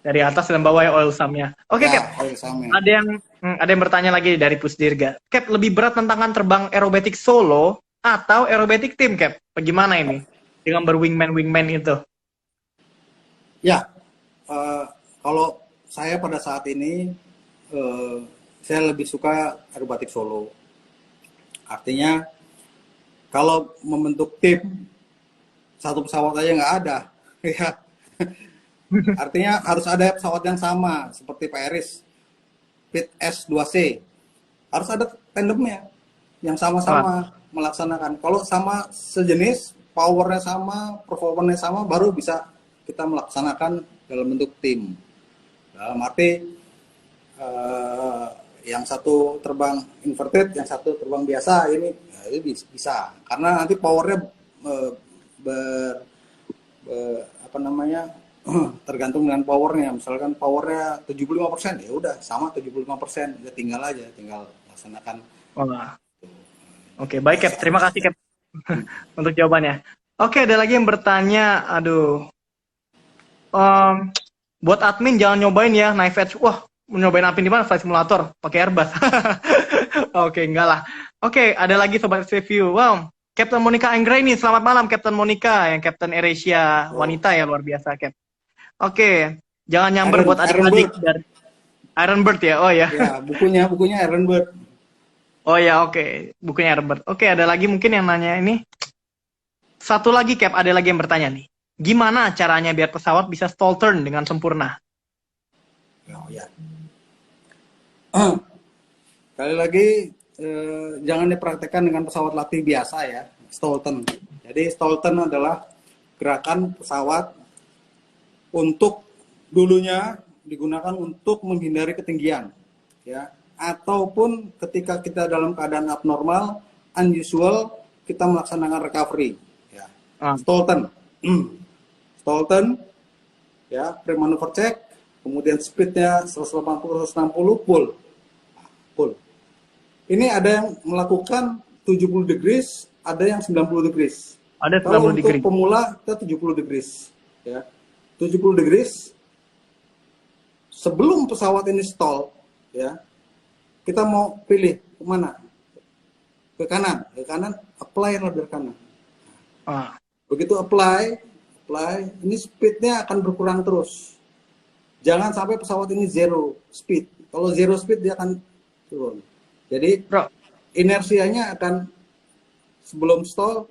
dari atas dan bawah ya oil sump-nya. Oke, Cap. Ada yang bertanya lagi dari Pusdirga. Cap, lebih berat tantangan terbang aerobatik solo atau aerobatik tim, Cap? Bagaimana ini dengan berwingman itu? Ya, kalau saya pada saat ini saya lebih suka aerobatik solo. Artinya kalau membentuk tim satu pesawat aja nggak ada, ya. Artinya harus ada pesawat yang sama seperti Paris Pit S2C harus ada tandemnya yang Wah, sama-sama melaksanakan. Kalau sama sejenis, powernya sama, performanya sama, baru bisa kita melaksanakan dalam bentuk tim. Dalam arti yang satu terbang inverted, yang satu terbang biasa, ini bisa. Karena nanti powernya ber, apa namanya tergantung dengan powernya. Misalkan powernya 75%, ya udah sama 75%, ya tinggal laksanakan. wah. Oke, baik Cap. Terima kasih Cap Hmm. untuk jawabannya. Oke, ada lagi yang bertanya. Aduh, buat admin jangan nyobain ya knife edge. Wah, nyobain admin di mana? Flight simulator, pakai Airbus. Oke, enggak lah. Oke, ada lagi sobat review. Wow, Captain Monica Anggraini. Selamat malam Captain Monica, yang Captain AirAsia Oh, wanita ya, luar biasa Cap. Oke, jangan nyamber Iron buat Iron adik-adik Bird. dari Iron Bird ya. Oh ya. Ya, bukunya Iron Bird. Oh ya, oke. Bukunya Iron Bird. Oke, ada lagi mungkin yang nanya ini. Satu lagi Cap, ada lagi yang bertanya nih. Gimana caranya biar pesawat bisa stall turn dengan sempurna? Oh, ya. Kali lagi jangan dipraktekkan dengan pesawat latih biasa ya, stall turn. Jadi stall turn adalah gerakan pesawat untuk dulunya digunakan untuk menghindari ketinggian, ya, ataupun ketika kita dalam keadaan abnormal, unusual, kita melaksanakan recovery, ya. Ah, Stall turn, stall turn, ya, pre-maneuver check, kemudian speednya 180-160, pull. Ini ada yang melakukan 70 degrees, ada yang 90 degrees. ada Kalau 90 untuk degree. pemula kita 70 degrees, ya. 70 degrees sebelum pesawat ini stall, ya. Kita mau pilih kemana? Ke kanan, apply rudder kanan. Ah, Begitu apply, ini speednya akan berkurang terus. Jangan sampai pesawat ini zero speed. Kalau zero speed dia akan turun. Jadi bro. inersianya akan sebelum stall,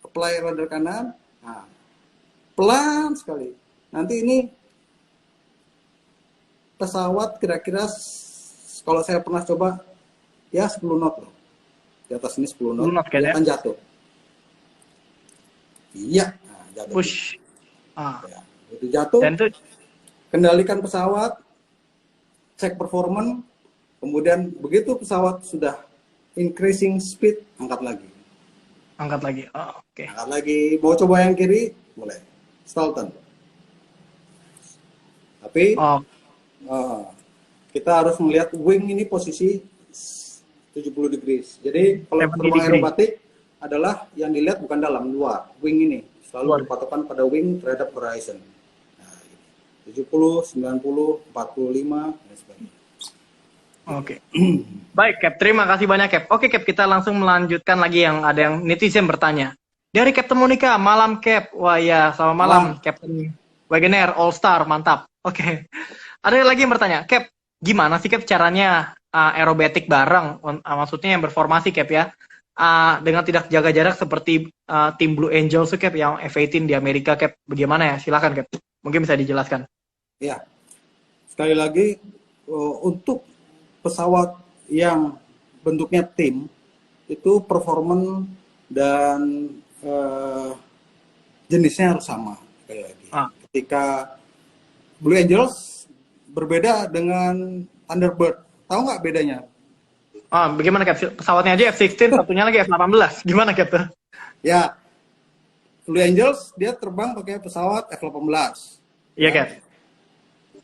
apply rudder kanan, nah, pelan sekali. Nanti ini pesawat kira-kira kalau saya pernah coba ya 10 knot loh. Di atas ini 10 knot, 10 knot kan dia ya? akan jatuh. Iya, nah, jatuh. Push. Ah. Ya, itu jatuh, Dan itu kendalikan pesawat, cek performance, kemudian begitu pesawat sudah increasing speed, angkat lagi. angkat lagi. Oh, oke. Angkat lagi, mau coba yang kiri, boleh. Stall turn. Tapi Oh, kita harus melihat wing ini posisi 70 degrees. Jadi kalau 70 terbang degree. aerobatik adalah yang dilihat bukan dalam, luar. Wing ini selalu Luar. berpatokan pada wing terhadap horizon. Nah, 70, 90, 45, dan sebagainya. oke. Baik, Cap. Terima kasih banyak, Cap. Oke, Cap. Kita langsung melanjutkan lagi yang ada yang netizen bertanya. Dari Captain Monica, malam, Cap. Wah, ya. Selamat malam, Captain Wagoner, All Star. Mantap. Oke. Ada lagi yang bertanya. Cap, gimana sih, Cap, caranya aerobatik bareng? Maksudnya yang berformasi, Cap, ya. Dengan tidak jaga jarak seperti tim Blue Angels, Cap, yang F-18 di Amerika, Cap. Bagaimana ya? Silakan, Cap. Mungkin bisa dijelaskan. Ya, sekali lagi untuk pesawat yang bentuknya tim itu performance dan jenisnya harus sama. Sekali lagi. Ketika Blue Angels berbeda dengan Thunderbird, tahu nggak bedanya? Bagaimana, Cap? Pesawatnya aja F-16, satunya lagi F-18. Gimana, Cap? Ya, Blue Angels dia terbang pakai pesawat F-18. Iya, Cap.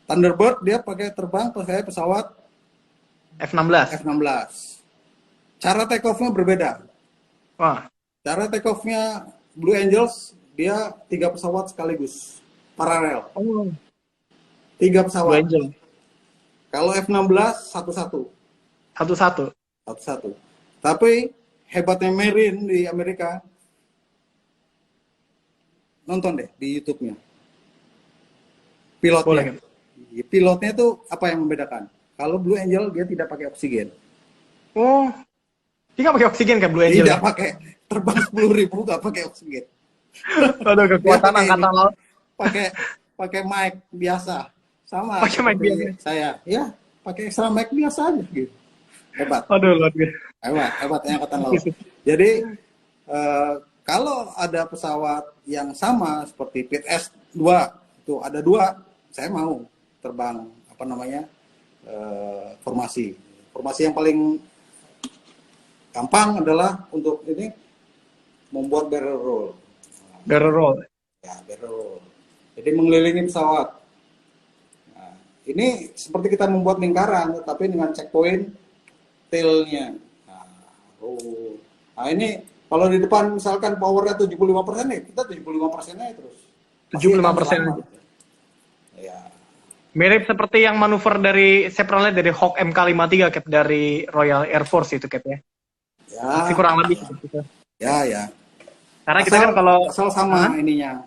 Thunderbird dia terbang pakai pesawat F-16. Cara take off-nya berbeda. Wah. Cara take off-nya Blue Angels dia 3 pesawat sekaligus, paralel. Oh. 3 pesawat. Blue Angel. Kalau F-16 satu-satu. Satu-satu. Tapi hebatnya Marine di Amerika, nonton deh di YouTube-nya. Pilotnya. Boleh, Cap. Pilotnya itu apa yang membedakan? Kalau Blue Angel dia tidak pakai oksigen. Oh. Dia nggak pakai oksigen, Cap, Blue Angel? Tidak pakai. Terbang 10.000 nggak pakai oksigen. Aduh, kekuatan angkatan laut. Pakai mic biasa. Sama. Pakai mic biasa. Saya, ya, pakai extra mic biasa aja gitu. Hebat. Aduh, luar biasa. Hebat, hebatnya angkatan laut. Jadi kalau ada pesawat yang sama seperti PITS 2 itu ada dua, saya mau terbang apa namanya formasi. Formasi yang paling gampang adalah untuk ini membuat barrel roll. Barrel roll. Ya, barrel roll. Jadi mengelilingi pesawat. Nah, ini seperti kita membuat lingkaran, tapi dengan checkpoint tailnya. Nah, ini kalau di depan misalkan powernya 75% ya, kita 75%-nya terus. 75%. Ya. Mirip seperti yang manuver dari, saya pernah lihat dari Hawk MK53 Cap, dari Royal Air Force itu Cap ya. Masih Ya, kurang lebih gitu. ya. Karena kita kan kalau asal sama ininya,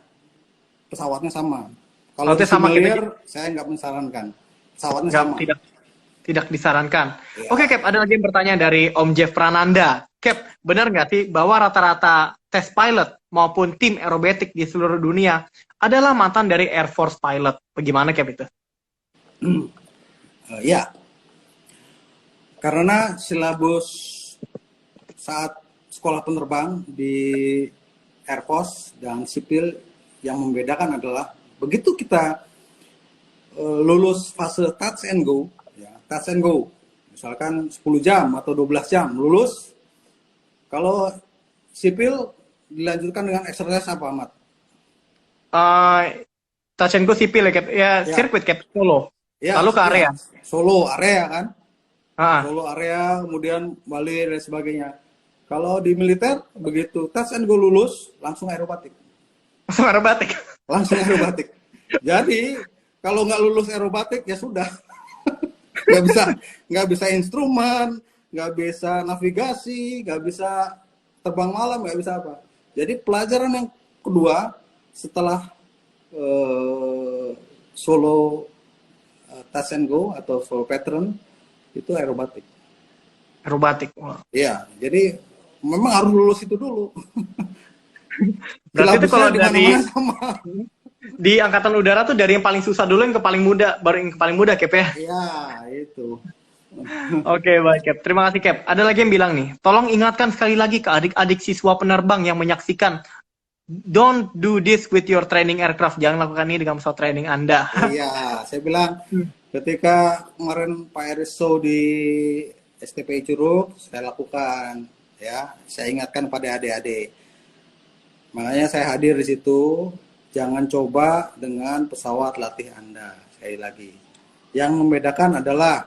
pesawatnya sama. Kalau pesawatnya sama disimulir, kita saya nggak mensarankan. Pesawatnya nggak sama. tidak disarankan. Ya. Oke Cap, ada lagi yang bertanya dari Om Jeff Prananda. Cap, benar nggak sih bahwa rata-rata test pilot maupun tim aerobatik di seluruh dunia adalah mantan dari Air Force pilot? Bagaimana Cap itu? Ya, karena silabus saat sekolah penerbang di Air Force dan sipil yang membedakan adalah begitu kita lulus fase touch and go, ya, touch and go, misalkan 10 jam atau 12 jam lulus, kalau sipil dilanjutkan dengan exercise apa, Ahmad? Touch and go sipil ya Cap, ya, Ya. sirkuit Cap, Solo. Ya, Lalu ke area. Solo area kan, Solo area, kemudian Bali dan sebagainya. Kalau di militer begitu touch and go lulus langsung aerobatik. Langsung aerobatik. Langsung aerobatik. Jadi kalau nggak lulus aerobatik ya sudah, nggak bisa instrumen, nggak bisa navigasi, nggak bisa terbang malam, nggak bisa apa. Jadi pelajaran yang kedua setelah solo touch and go atau solo pattern itu aerobatik. Aerobatik. Wow. Iya, jadi memang harus lulus itu dulu. Berarti itu kalau dari sama. di angkatan udara tuh dari yang paling susah dulu yang ke paling muda, baru yang ke paling muda Cap ya. Iya, itu. Oke, baik Cap. Terima kasih Cap. Ada lagi yang bilang nih, tolong ingatkan sekali lagi ke adik-adik siswa penerbang yang menyaksikan, don't do this with your training aircraft. Jangan lakukan ini dengan pesawat training Anda. Iya, saya bilang ketika kemarin Pak Eriso di STPI Curug, saya lakukan, ya, saya ingatkan pada adik-adik. Makanya saya hadir di situ. Jangan coba dengan pesawat latih Anda. Sekali lagi, yang membedakan adalah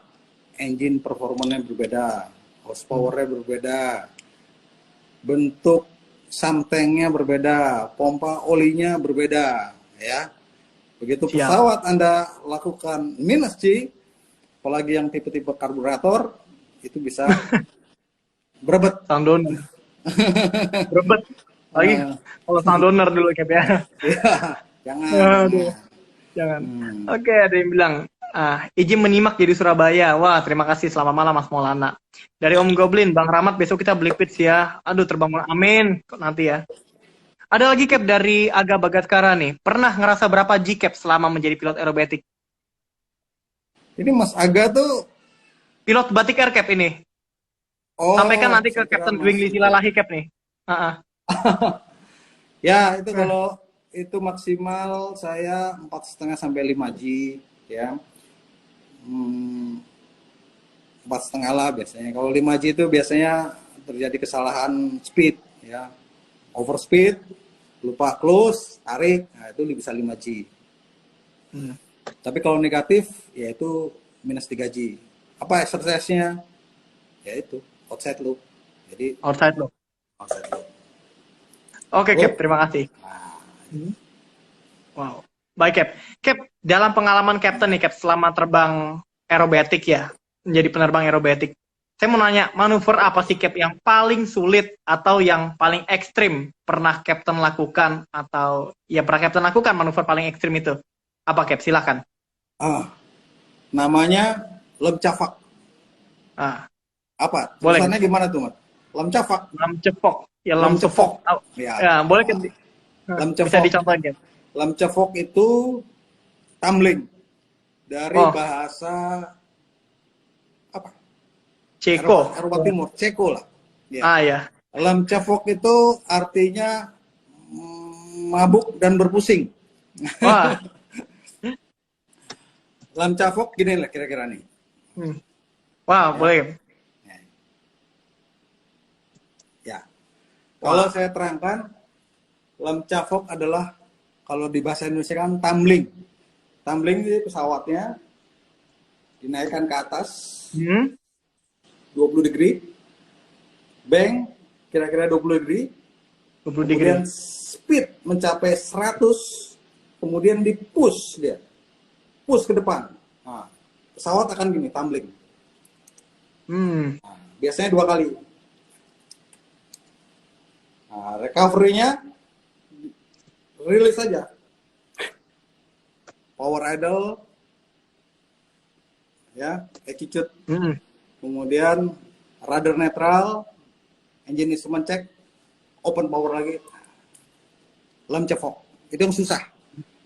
engine performanya berbeda, horsepower-nya berbeda, bentuk samtengnya berbeda, pompa olinya berbeda, ya. Begitu pesawat Anda lakukan minus G, apalagi yang tipe-tipe karburator, itu bisa berebet. Sound donor. Berebet. Lagi kalau sound donor dulu Cap ya. Ya, jangan. Jangan. Oke, ada yang bilang, izin menyimak jadi Surabaya. Wah, terima kasih. Selamat malam Mas Maulana. Dari Om Goblin, Bang Rahmat besok kita beli pits ya. Aduh, terbang amin. Nanti ya. Ada lagi Cap dari Aga Bagaskara nih. Pernah ngerasa berapa G Cap selama menjadi pilot aerobatik? Ini Mas Aga tuh pilot batik air Cap ini. Sampaikan nanti ke Captain Dwingly Silalahi Cap nih. Ya, itu kalau itu maksimal saya 4,5 sampai 5 G, ya. 4,5 lah biasanya. Kalau 5 G itu biasanya terjadi kesalahan speed, ya. Overspeed, lupa close, tarik, nah itu bisa 5 G. Tapi kalau negatif, ya itu minus 3 G. Apa exercise-nya? Ya itu, outside loop. Jadi outside loop. Oke, Cap, terima kasih. Wow. Baik, Cap. Cap, dalam pengalaman Captain nih, Cap, selama terbang aerobatik ya, menjadi penerbang aerobatik, saya mau nanya, manuver apa sih, Cap, yang paling sulit atau yang paling ekstrim pernah Captain lakukan, atau ya pernah Captain lakukan manuver paling ekstrim itu? Apa, Cap? Silakan. Namanya lemcafak. Apa? Tulisannya gimana tuh, Mat? Lemcafak. Lemcefok. Ya, lemcefok. Ya, boleh kan? Bisa dicontohin, Cap. Lemcefok itu tumbling dari bahasa apa? Ceko. Eropa Timur, Ceko lah. Ya. Ah ya. Lamcevok itu artinya mabuk dan berpusing. Wah. Lamcevok gini lah kira-kira nih. Hmm. Wah, Ya. boleh. Ya. Kalau Wah. saya terangkan, Lamcevok adalah kalau di bahasa Indonesia kan tumbling. Tumbling itu pesawatnya dinaikkan ke atas Hmm. 20 degree, bang kira-kira 20 degree, 20 kemudian degree. speed mencapai 100, kemudian di-push dia. Push ke depan. Nah, pesawat akan gini, tumbling. Hmm. Nah, biasanya 2 kali. Nah, recovery-nya rilis saja. Power idle, ya, attitude, Hmm. kemudian rudder netral, engine instrument check, open power lagi, Lamcevok. Itu yang susah.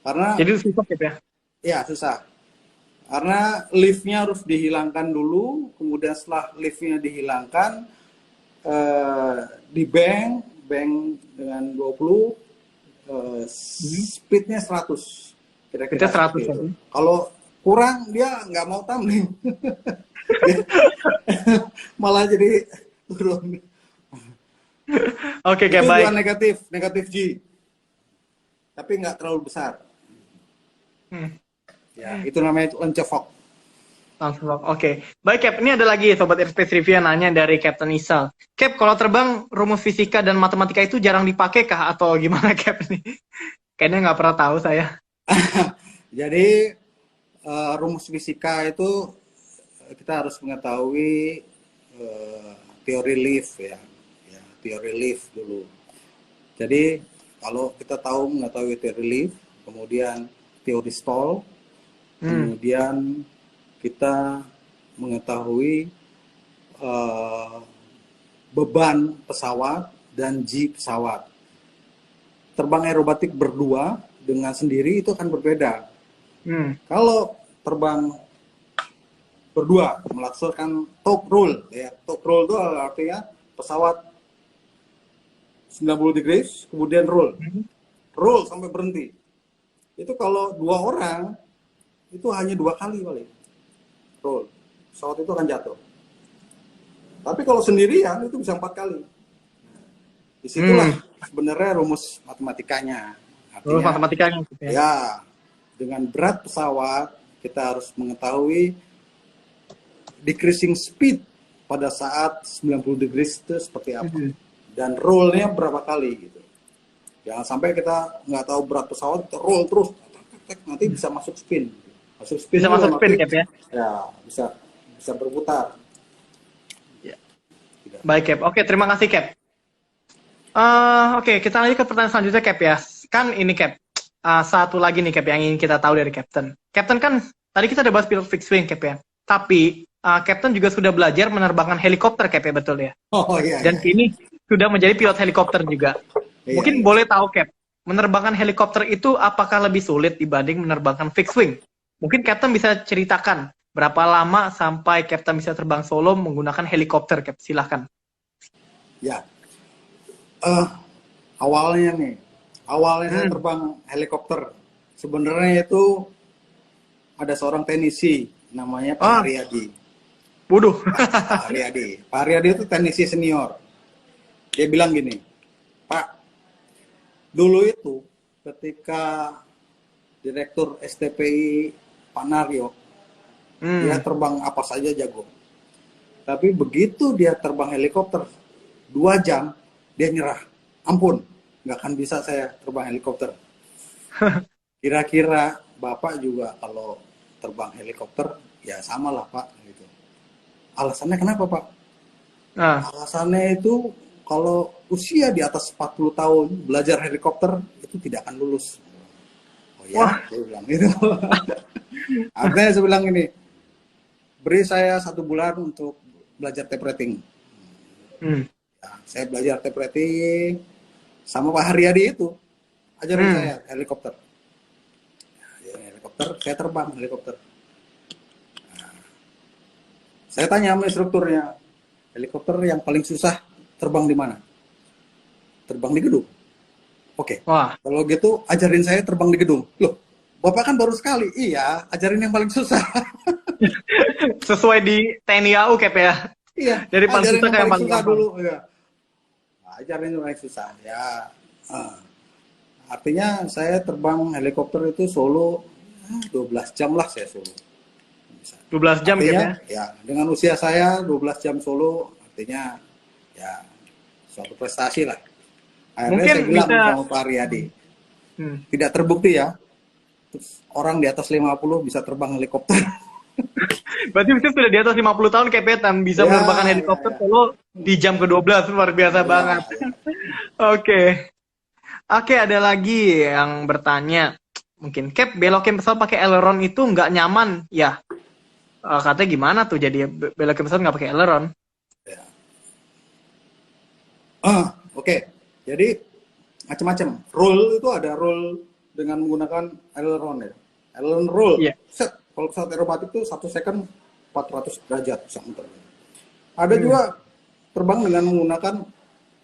Karena Jadi susah ya. ya susah. Karena liftnya harus dihilangkan dulu, kemudian setelah liftnya dihilangkan, di bank dengan 20, speednya 100. Kita Kira-kira 100 seperti ya. itu. Kalau kurang, dia nggak mau tumbling. Dia malah jadi turun. Oke, Itu baik. juga negatif G. Tapi nggak terlalu besar. Hmm. Ya, itu namanya Lamcevok. Langsung. Oke. Baik, Cap. Ini ada lagi Sobat Airspace Review yang nanya dari Captain Isal. Cap, kalau terbang rumus fisika dan matematika itu jarang dipakai kah? Atau gimana, Cap? Nih? Kayaknya nggak pernah tahu saya. Jadi rumus fisika itu kita harus mengetahui teori lift ya, teori lift dulu. Jadi kalau kita tahu mengetahui teori lift, kemudian teori stall, kemudian kita mengetahui beban pesawat dan G pesawat. Terbang aerobatik berdua dengan sendiri itu akan berbeda. Kalau terbang berdua melaksanakan talk roll, ya talk roll itu artinya pesawat 90 degrees kemudian roll sampai berhenti. Itu kalau 2 orang itu hanya 2 kali paling roll, pesawat itu akan jatuh. Tapi kalau sendirian itu bisa 4 kali. Disitulah sebenarnya rumus matematikanya. Rumus Artinya matematikanya. ya dengan berat pesawat kita harus mengetahui decreasing speed pada saat 90 degrees itu seperti apa dan roll-nya berapa kali gitu. Jangan sampai kita nggak tahu berat pesawat, kita roll terus nanti bisa masuk spin. Bisa masuk spin, Cap ya? Ya, bisa berputar. Ya. Baik, Cap. Oke, terima kasih, Cap. Oke, kita lanjut ke pertanyaan selanjutnya, Cap ya. Kan ini, Cap. Satu lagi nih, Cap, yang ingin kita tahu dari Captain. Captain kan, tadi kita udah bahas pilot fixed wing, Cap ya. Tapi, Captain juga sudah belajar menerbangkan helikopter, Cap ya, betul ya? Oh iya. Dan kini sudah menjadi pilot helikopter juga. Mungkin boleh tahu, Cap, menerbangkan helikopter itu apakah lebih sulit dibanding menerbangkan fixed wing? Mungkin Captain bisa ceritakan berapa lama sampai Captain bisa terbang solo menggunakan helikopter, Cap? Silahkan. Ya. Awalnya saya terbang helikopter. Sebenarnya itu ada seorang teknisi namanya Pak Haryadi. Waduh. Pak Haryadi itu teknisi senior. Dia bilang gini, Pak, dulu itu ketika Direktur STPI Pak Naryo, dia terbang apa saja jago. Tapi begitu dia terbang helikopter 2 jam, dia nyerah. Ampun, nggak akan bisa saya terbang helikopter. Kira-kira Bapak juga kalau terbang helikopter, ya sama lah Pak. Gitu. Alasannya kenapa Pak? Alasannya itu kalau usia di atas 40 tahun belajar helikopter itu tidak akan lulus. Oh ya, saya bilang gitu. Artinya saya bilang ini, beri saya 1 bulan untuk belajar tape rating. Ya, saya belajar tape rating sama Pak Haryadi itu, ajarin saya helikopter. Ya, helikopter, saya terbang helikopter. Nah, saya tanya sama instrukturnya, Helikopter yang paling susah terbang di mana? Terbang di gedung. Oke. Wah, Kalau gitu ajarin saya terbang di gedung. Loh, Bapak kan baru sekali. Iya, ajarin yang paling susah. sesuai di TNI AU Cap ya. Iya, Dari paling ajarin susah yang ke yang paling paling susah gampang. dulu. Ya. Ajarin yang paling susah. Ya. Ah. Artinya saya terbang helikopter itu solo 12 jam lah saya solo. 12 jam Cap Artinya ya. ya dengan usia saya 12 jam solo artinya ya suatu prestasi lah. Akhirnya Mungkin saya bilang bisa sama Pak Riyadi, hmm, tidak terbukti ya orang di atas 50 bisa terbang helikopter. berarti itu sudah di atas 50 tahun Cap ya, dan bisa Ya, menerbangkan ya, helikopter ya. solo di jam ke-12, luar biasa Ya, banget. ya. Oke. Oke, ada lagi yang bertanya. Mungkin Cap, belokin pesawat pakai aileron itu nggak nyaman ya? Katanya gimana tuh jadi belokin pesawat nggak pakai aileron? Ya. Oke. Jadi macam-macam. Roll itu ada roll dengan menggunakan aileron ya. Aileron roll. Iya. Set. Kalau pesawat aerobatik itu 1 second 400 derajat bisa muter. Ada juga terbang dengan menggunakan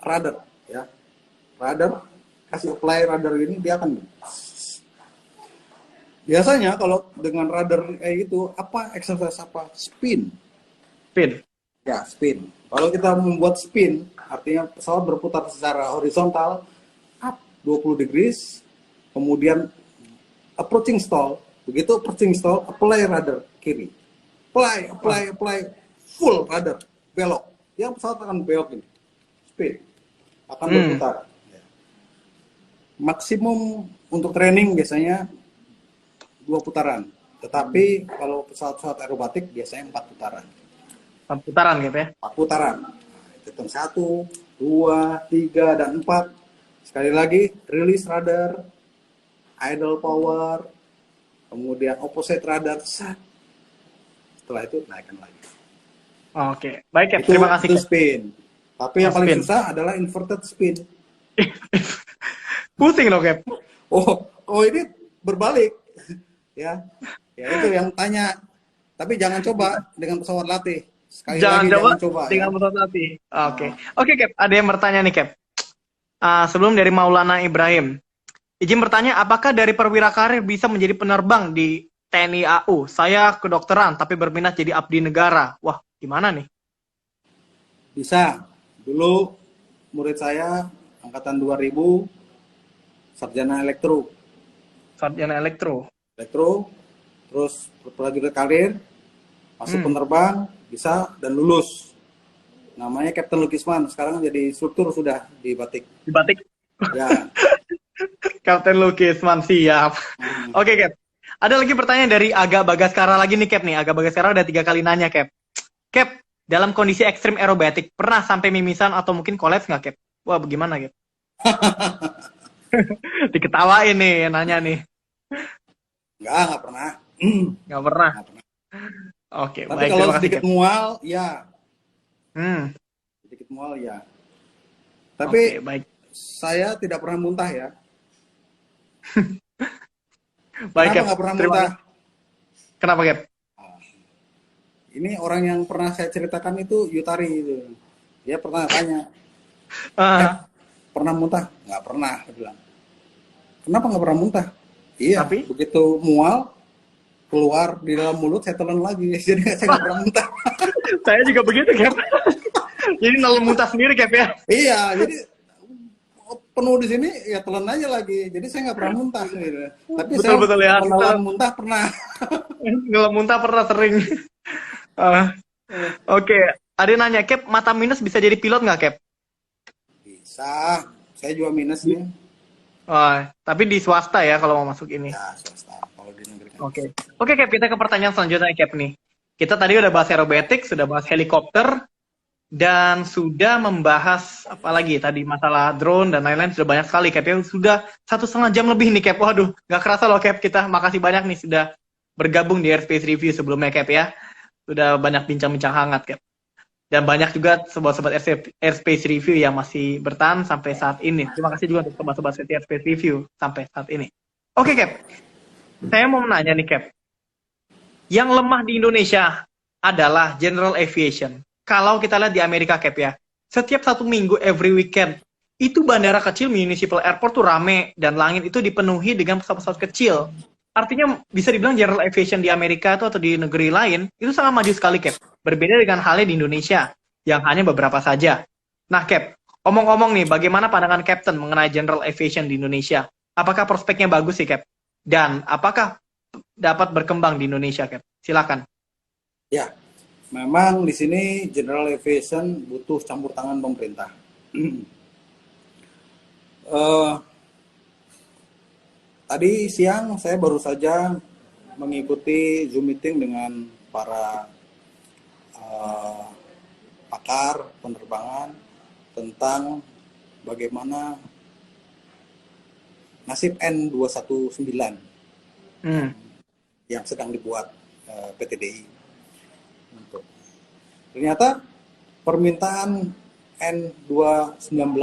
radar ya. Radar kasih apply radar ini dia akan biasanya kalau dengan radar kayak gitu apa exercise apa spin Pin. ya spin. Kalau kita membuat spin artinya pesawat berputar secara horizontal up 20 degrees kemudian approaching stall. Begitu approaching stall apply radar kiri. Apply full radar belok. Yang pesawat akan belok ini. Spin akan berputar. Maksimum untuk training biasanya 2 putaran. Tetapi kalau pesawat-pesawat aerobatik biasanya 4 putaran. 4 putaran gitu ya. 4 putaran. Hitung 1, 2, 3, dan 4. Sekali lagi, release radar, idle power, kemudian opposite radar, set. Setelah itu naikkan lagi. Oke, baik Cap. Itu, Terima kasih itu Cap. spin. Tapi yang paling Spin. susah adalah inverted spin. Pusing loh Cap. Oh ini berbalik. Ya itu yang tanya. Tapi jangan coba dengan pesawat latih. Sekali Jangan lagi coba jangan coba dengan ya. pesawat latih. Oke. Oke Cap, ada yang bertanya nih Cap. Sebelum dari Maulana Ibrahim. Izin bertanya, apakah dari perwira karir bisa menjadi penerbang di TNI AU? Saya kedokteran tapi berminat jadi abdi negara. Wah, gimana nih? Bisa. Dulu murid saya angkatan 2000 sarjana elektro, Sarjana elektro. terus prajurit karir, masuk penerbang, bisa dan lulus. Namanya Kapten Lukisman, sekarang jadi instruktur sudah di Batik. Di Batik. Ya. Kapten Lukisman, siap. Oke Cap. Ada lagi pertanyaan dari Aga Bagaskara lagi nih Cap nih. Aga Bagaskara udah 3 kali nanya Cap. Cap, dalam kondisi ekstrim aerobatik, pernah sampai mimisan atau mungkin kolaps nggak Cap? Wah, bagaimana Cap? Diketawain nih yang nanya nih. Nggak pernah. Nggak pernah. Nggak pernah. Oke, Tapi baik. kalau Terima kasih sedikit Cap. mual, ya. Sedikit mual, ya. Tapi Oke, baik. saya tidak pernah muntah ya. Baik Kenapa Cap. nggak pernah Terima muntah? kasih. Kenapa Cap? Ini orang yang pernah saya ceritakan itu Yutari itu. Dia pernah tanya, pernah muntah? Nggak pernah, dia bilang. Kenapa nggak pernah muntah? Iya, Tapi? begitu mual, keluar di dalam mulut, saya telan lagi. Jadi saya nggak pernah muntah. Saya juga begitu Cap. Jadi nelen muntah sendiri Cap ya. Iya, jadi penuh di sini, ya telan aja lagi. Jadi saya nggak pernah muntah. Gitu. Tapi Betul-betul ya. penelan muntah pernah. Nelen muntah pernah sering. Oke. Ada yang nanya, Cap, mata minus bisa jadi pilot nggak Cap? Bisa. Saya juga minus nih. Tapi di swasta ya kalau mau masuk ini. Ya, swasta. Kalau di negeri kan. Oke Cap, kita ke pertanyaan selanjutnya Cap nih. Kita tadi udah bahas aerobatik, sudah bahas helikopter, dan sudah membahas apa lagi tadi masalah drone dan lain-lain sudah banyak sekali Cap ya. Sudah 1,5 jam lebih nih Cap. Waduh, nggak kerasa loh Cap kita. Makasih banyak nih sudah bergabung di Airspace Review sebelumnya Cap ya. Sudah banyak bincang-bincang hangat Cap. Dan banyak juga sobat-sobat Airspace Review yang masih bertahan sampai saat ini. Terima kasih juga untuk sobat-sobat setia Airspace Review sampai saat ini. Oke Cap, saya mau menanya nih Cap. Yang lemah di Indonesia adalah General Aviation. kalau kita lihat di Amerika, Cap ya, setiap 1 minggu, every weekend, itu bandara kecil, municipal airport tuh rame, dan langit itu dipenuhi dengan pesawat-pesawat kecil. Artinya bisa dibilang general aviation di Amerika itu atau di negeri lain, itu sangat maju sekali, Cap. Berbeda dengan halnya di Indonesia, yang hanya beberapa saja. Nah, Cap, omong-omong nih, bagaimana pandangan Captain mengenai general aviation di Indonesia? Apakah prospeknya bagus sih, Cap? Dan apakah dapat berkembang di Indonesia, Cap? Silakan. Ya, memang di sini general aviation butuh campur tangan pemerintah. Eh, Tadi siang saya baru saja mengikuti Zoom meeting dengan para pakar penerbangan tentang bagaimana nasib N219 yang sedang dibuat PT DI. Ternyata permintaan N219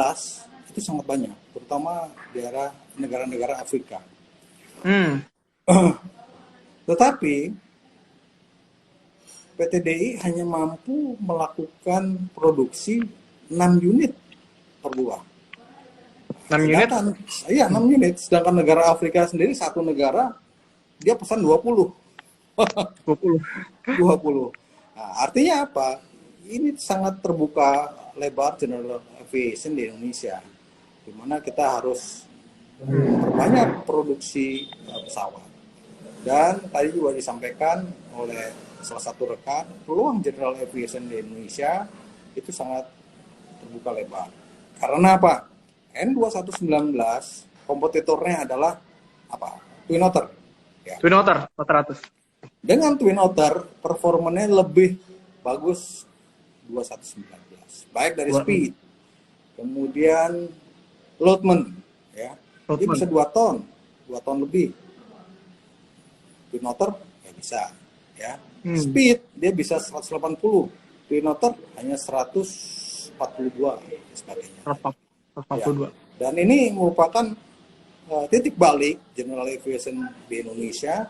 itu sangat banyak, terutama di daerah negara-negara Afrika. Tetapi PT DI hanya mampu melakukan produksi 6 unit per bulan. 6 unit? Iya, 6 unit. Sedangkan negara Afrika sendiri, satu negara, dia pesan 20. 20. 20. Nah, artinya apa? Ini sangat terbuka lebar general aviation di Indonesia, di mana kita harus memperbanyak produksi pesawat. Dan tadi juga disampaikan oleh salah satu rekan, peluang general aviation di Indonesia itu sangat terbuka lebar. Karena apa? N219 kompetitornya adalah apa? Twin Otter. Ya. Twin Otter 400. Dengan Twin Otter performanya lebih bagus 2119, baik dari speed, kemudian loadment, ya, dia bisa 2 ton lebih. Twin Otter ya bisa, ya. Speed dia bisa 180, Twin Otter hanya 142 dan sebagainya. 142. Ya. Dan ini merupakan titik balik general aviation di Indonesia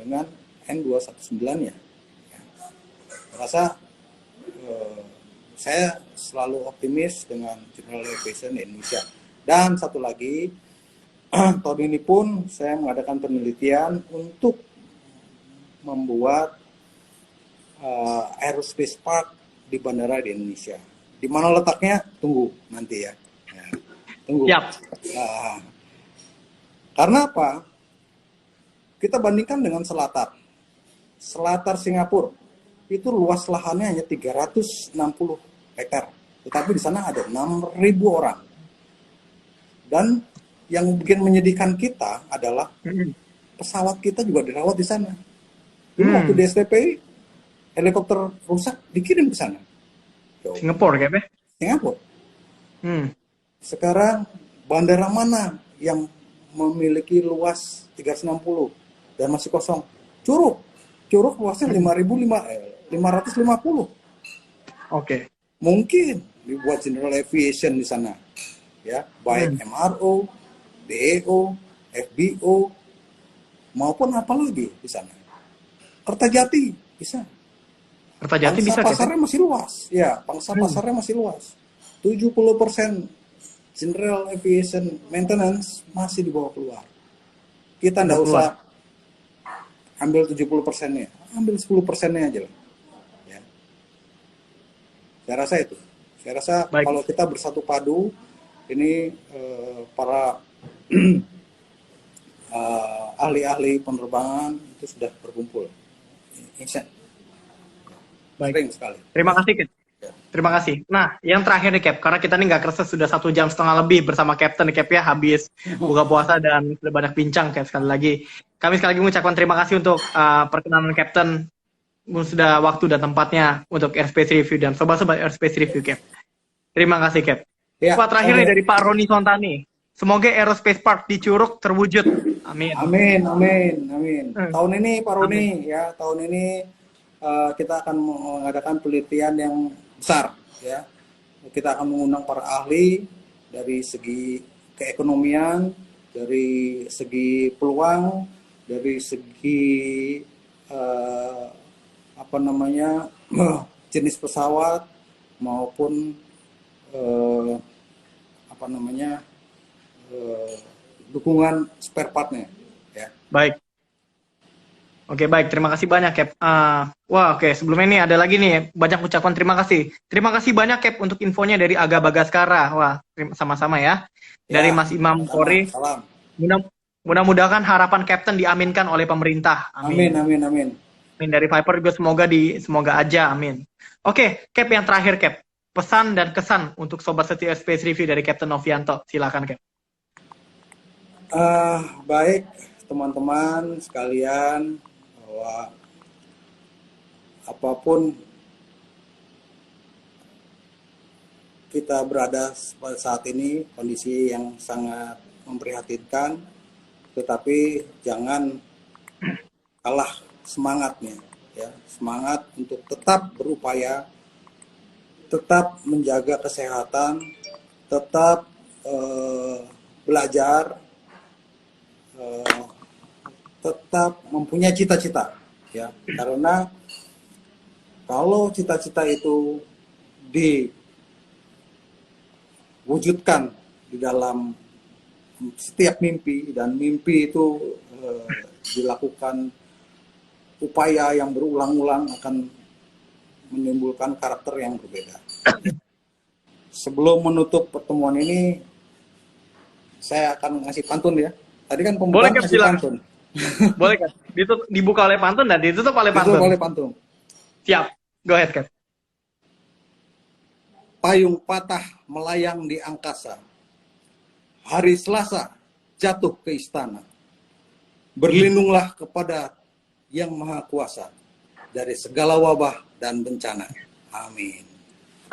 dengan N219-nya. Ya. Rasa saya selalu optimis dengan general aviation di Indonesia. Dan satu lagi, tahun ini pun saya mengadakan penelitian untuk membuat aerospace park di bandara di Indonesia. Di mana letaknya? Tunggu nanti ya. Tunggu. Yep. Karena apa? Kita bandingkan dengan Selatar Singapura. Itu luas lahannya hanya 360 hektar. Tetapi di sana ada 6.000 orang. Dan yang bikin menyedihkan kita adalah pesawat kita juga dirawat di sana. Dulu waktu di STPI, helikopter rusak dikirim ke sana. Singapura kayaknya? Singapura. Sekarang bandara mana yang memiliki luas 360 dan masih kosong? Curug luasnya 550. Oke. Mungkin dibuat general aviation di sana, ya, baik MRO, DEO, FBO, maupun apa lagi di sana. Kertajati bisa. Kertajati bisa. Pasarnya masih luas, ya, pasarnya masih luas. 70% general aviation maintenance masih dibawa keluar. Kita nggak usah ambil 70%-nya, ambil 10%-nya aja lah. Ya. Saya rasa itu. Saya rasa kalau kita bersatu padu, ini para ahli-ahli penerbangan itu sudah berkumpul. Baik. Sering sekali. Terima kasih, Cap. Terima kasih. Nah, yang terakhir nih, Cap, karena kita nih nggak kerasa sudah 1,5 jam lebih bersama Captain, Cap ya, habis buka puasa dan sudah banyak bincang, Cap, sekali lagi. Kami sekali lagi mengucapkan terima kasih untuk perkenalan Captain, sudah waktu dan tempatnya untuk Airspace Review dan sobat-sobat Airspace Review, Cap. Terima kasih, Cap. Ya, Pak terakhir nih dari Pak Roni Sontani. Semoga Aerospace Park di Curug terwujud. Amin. Amin. Tahun ini Pak Roni, ya, tahun ini kita akan mengadakan penelitian yang besar, ya. Kita akan mengundang para ahli dari segi keekonomian, dari segi peluang, dari segi jenis pesawat, maupun eh, apa namanya dukungan spare partnya. Ya. Baik. Oke, baik. Terima kasih banyak, Cap. Wah, oke. Sebelumnya ini ada lagi nih, banyak ucapan terima kasih. Terima kasih banyak, Cap, untuk infonya dari Aga Bagaskara. Wah, sama-sama ya. Dari Ya, Mas Imam Kori. salam. Mudah-mudahan harapan Captain diaminkan oleh pemerintah. Amin, amin, amin. Amin. Dari Viper juga semoga aja. Amin. Oke, Cap, yang terakhir, Cap. Pesan dan kesan untuk Sobat Setia Space Review dari Captain Novianto. Silakan, Cap. Baik, teman-teman sekalian, bahwa apapun kita berada pada saat ini, kondisi yang sangat memprihatinkan, tetapi jangan kalah semangatnya, ya, semangat untuk tetap berupaya, tetap menjaga kesehatan, tetap belajar, tetap mempunyai cita-cita, ya, karena kalau cita-cita itu diwujudkan di dalam setiap mimpi, dan mimpi itu dilakukan upaya yang berulang-ulang, akan menimbulkan karakter yang berbeda. Sebelum menutup pertemuan ini, saya akan ngasih pantun, ya. Tadi kan pembukaan ngasih pantun. Boleh, Cap. Dibuka oleh pantun dan ditutup oleh pantun. Ditutup oleh pantun. Siap. Go ahead, Cap. Payung patah melayang di angkasa. Hari Selasa jatuh ke istana. Berlindunglah kepada Yang Maha Kuasa dari segala wabah dan bencana. Amin.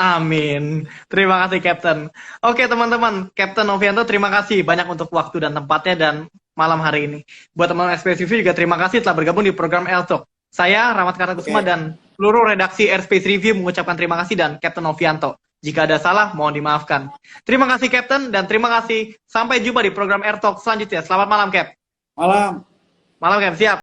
Amin. Terima kasih, Captain. Oke, teman-teman. Captain Novianto, terima kasih banyak untuk waktu dan tempatnya dan malam hari ini. Buat teman-teman Airspace Review juga terima kasih telah bergabung di program L-Talk. Saya, Rahmat Karnakusuma, dan seluruh redaksi Airspace Review mengucapkan terima kasih, dan Captain Novianto. Jika ada salah, mohon dimaafkan. Terima kasih, Captain, dan terima kasih. Sampai jumpa di program Air Talk selanjutnya. Selamat malam, Cap. Malam. Malam, Cap. Siap.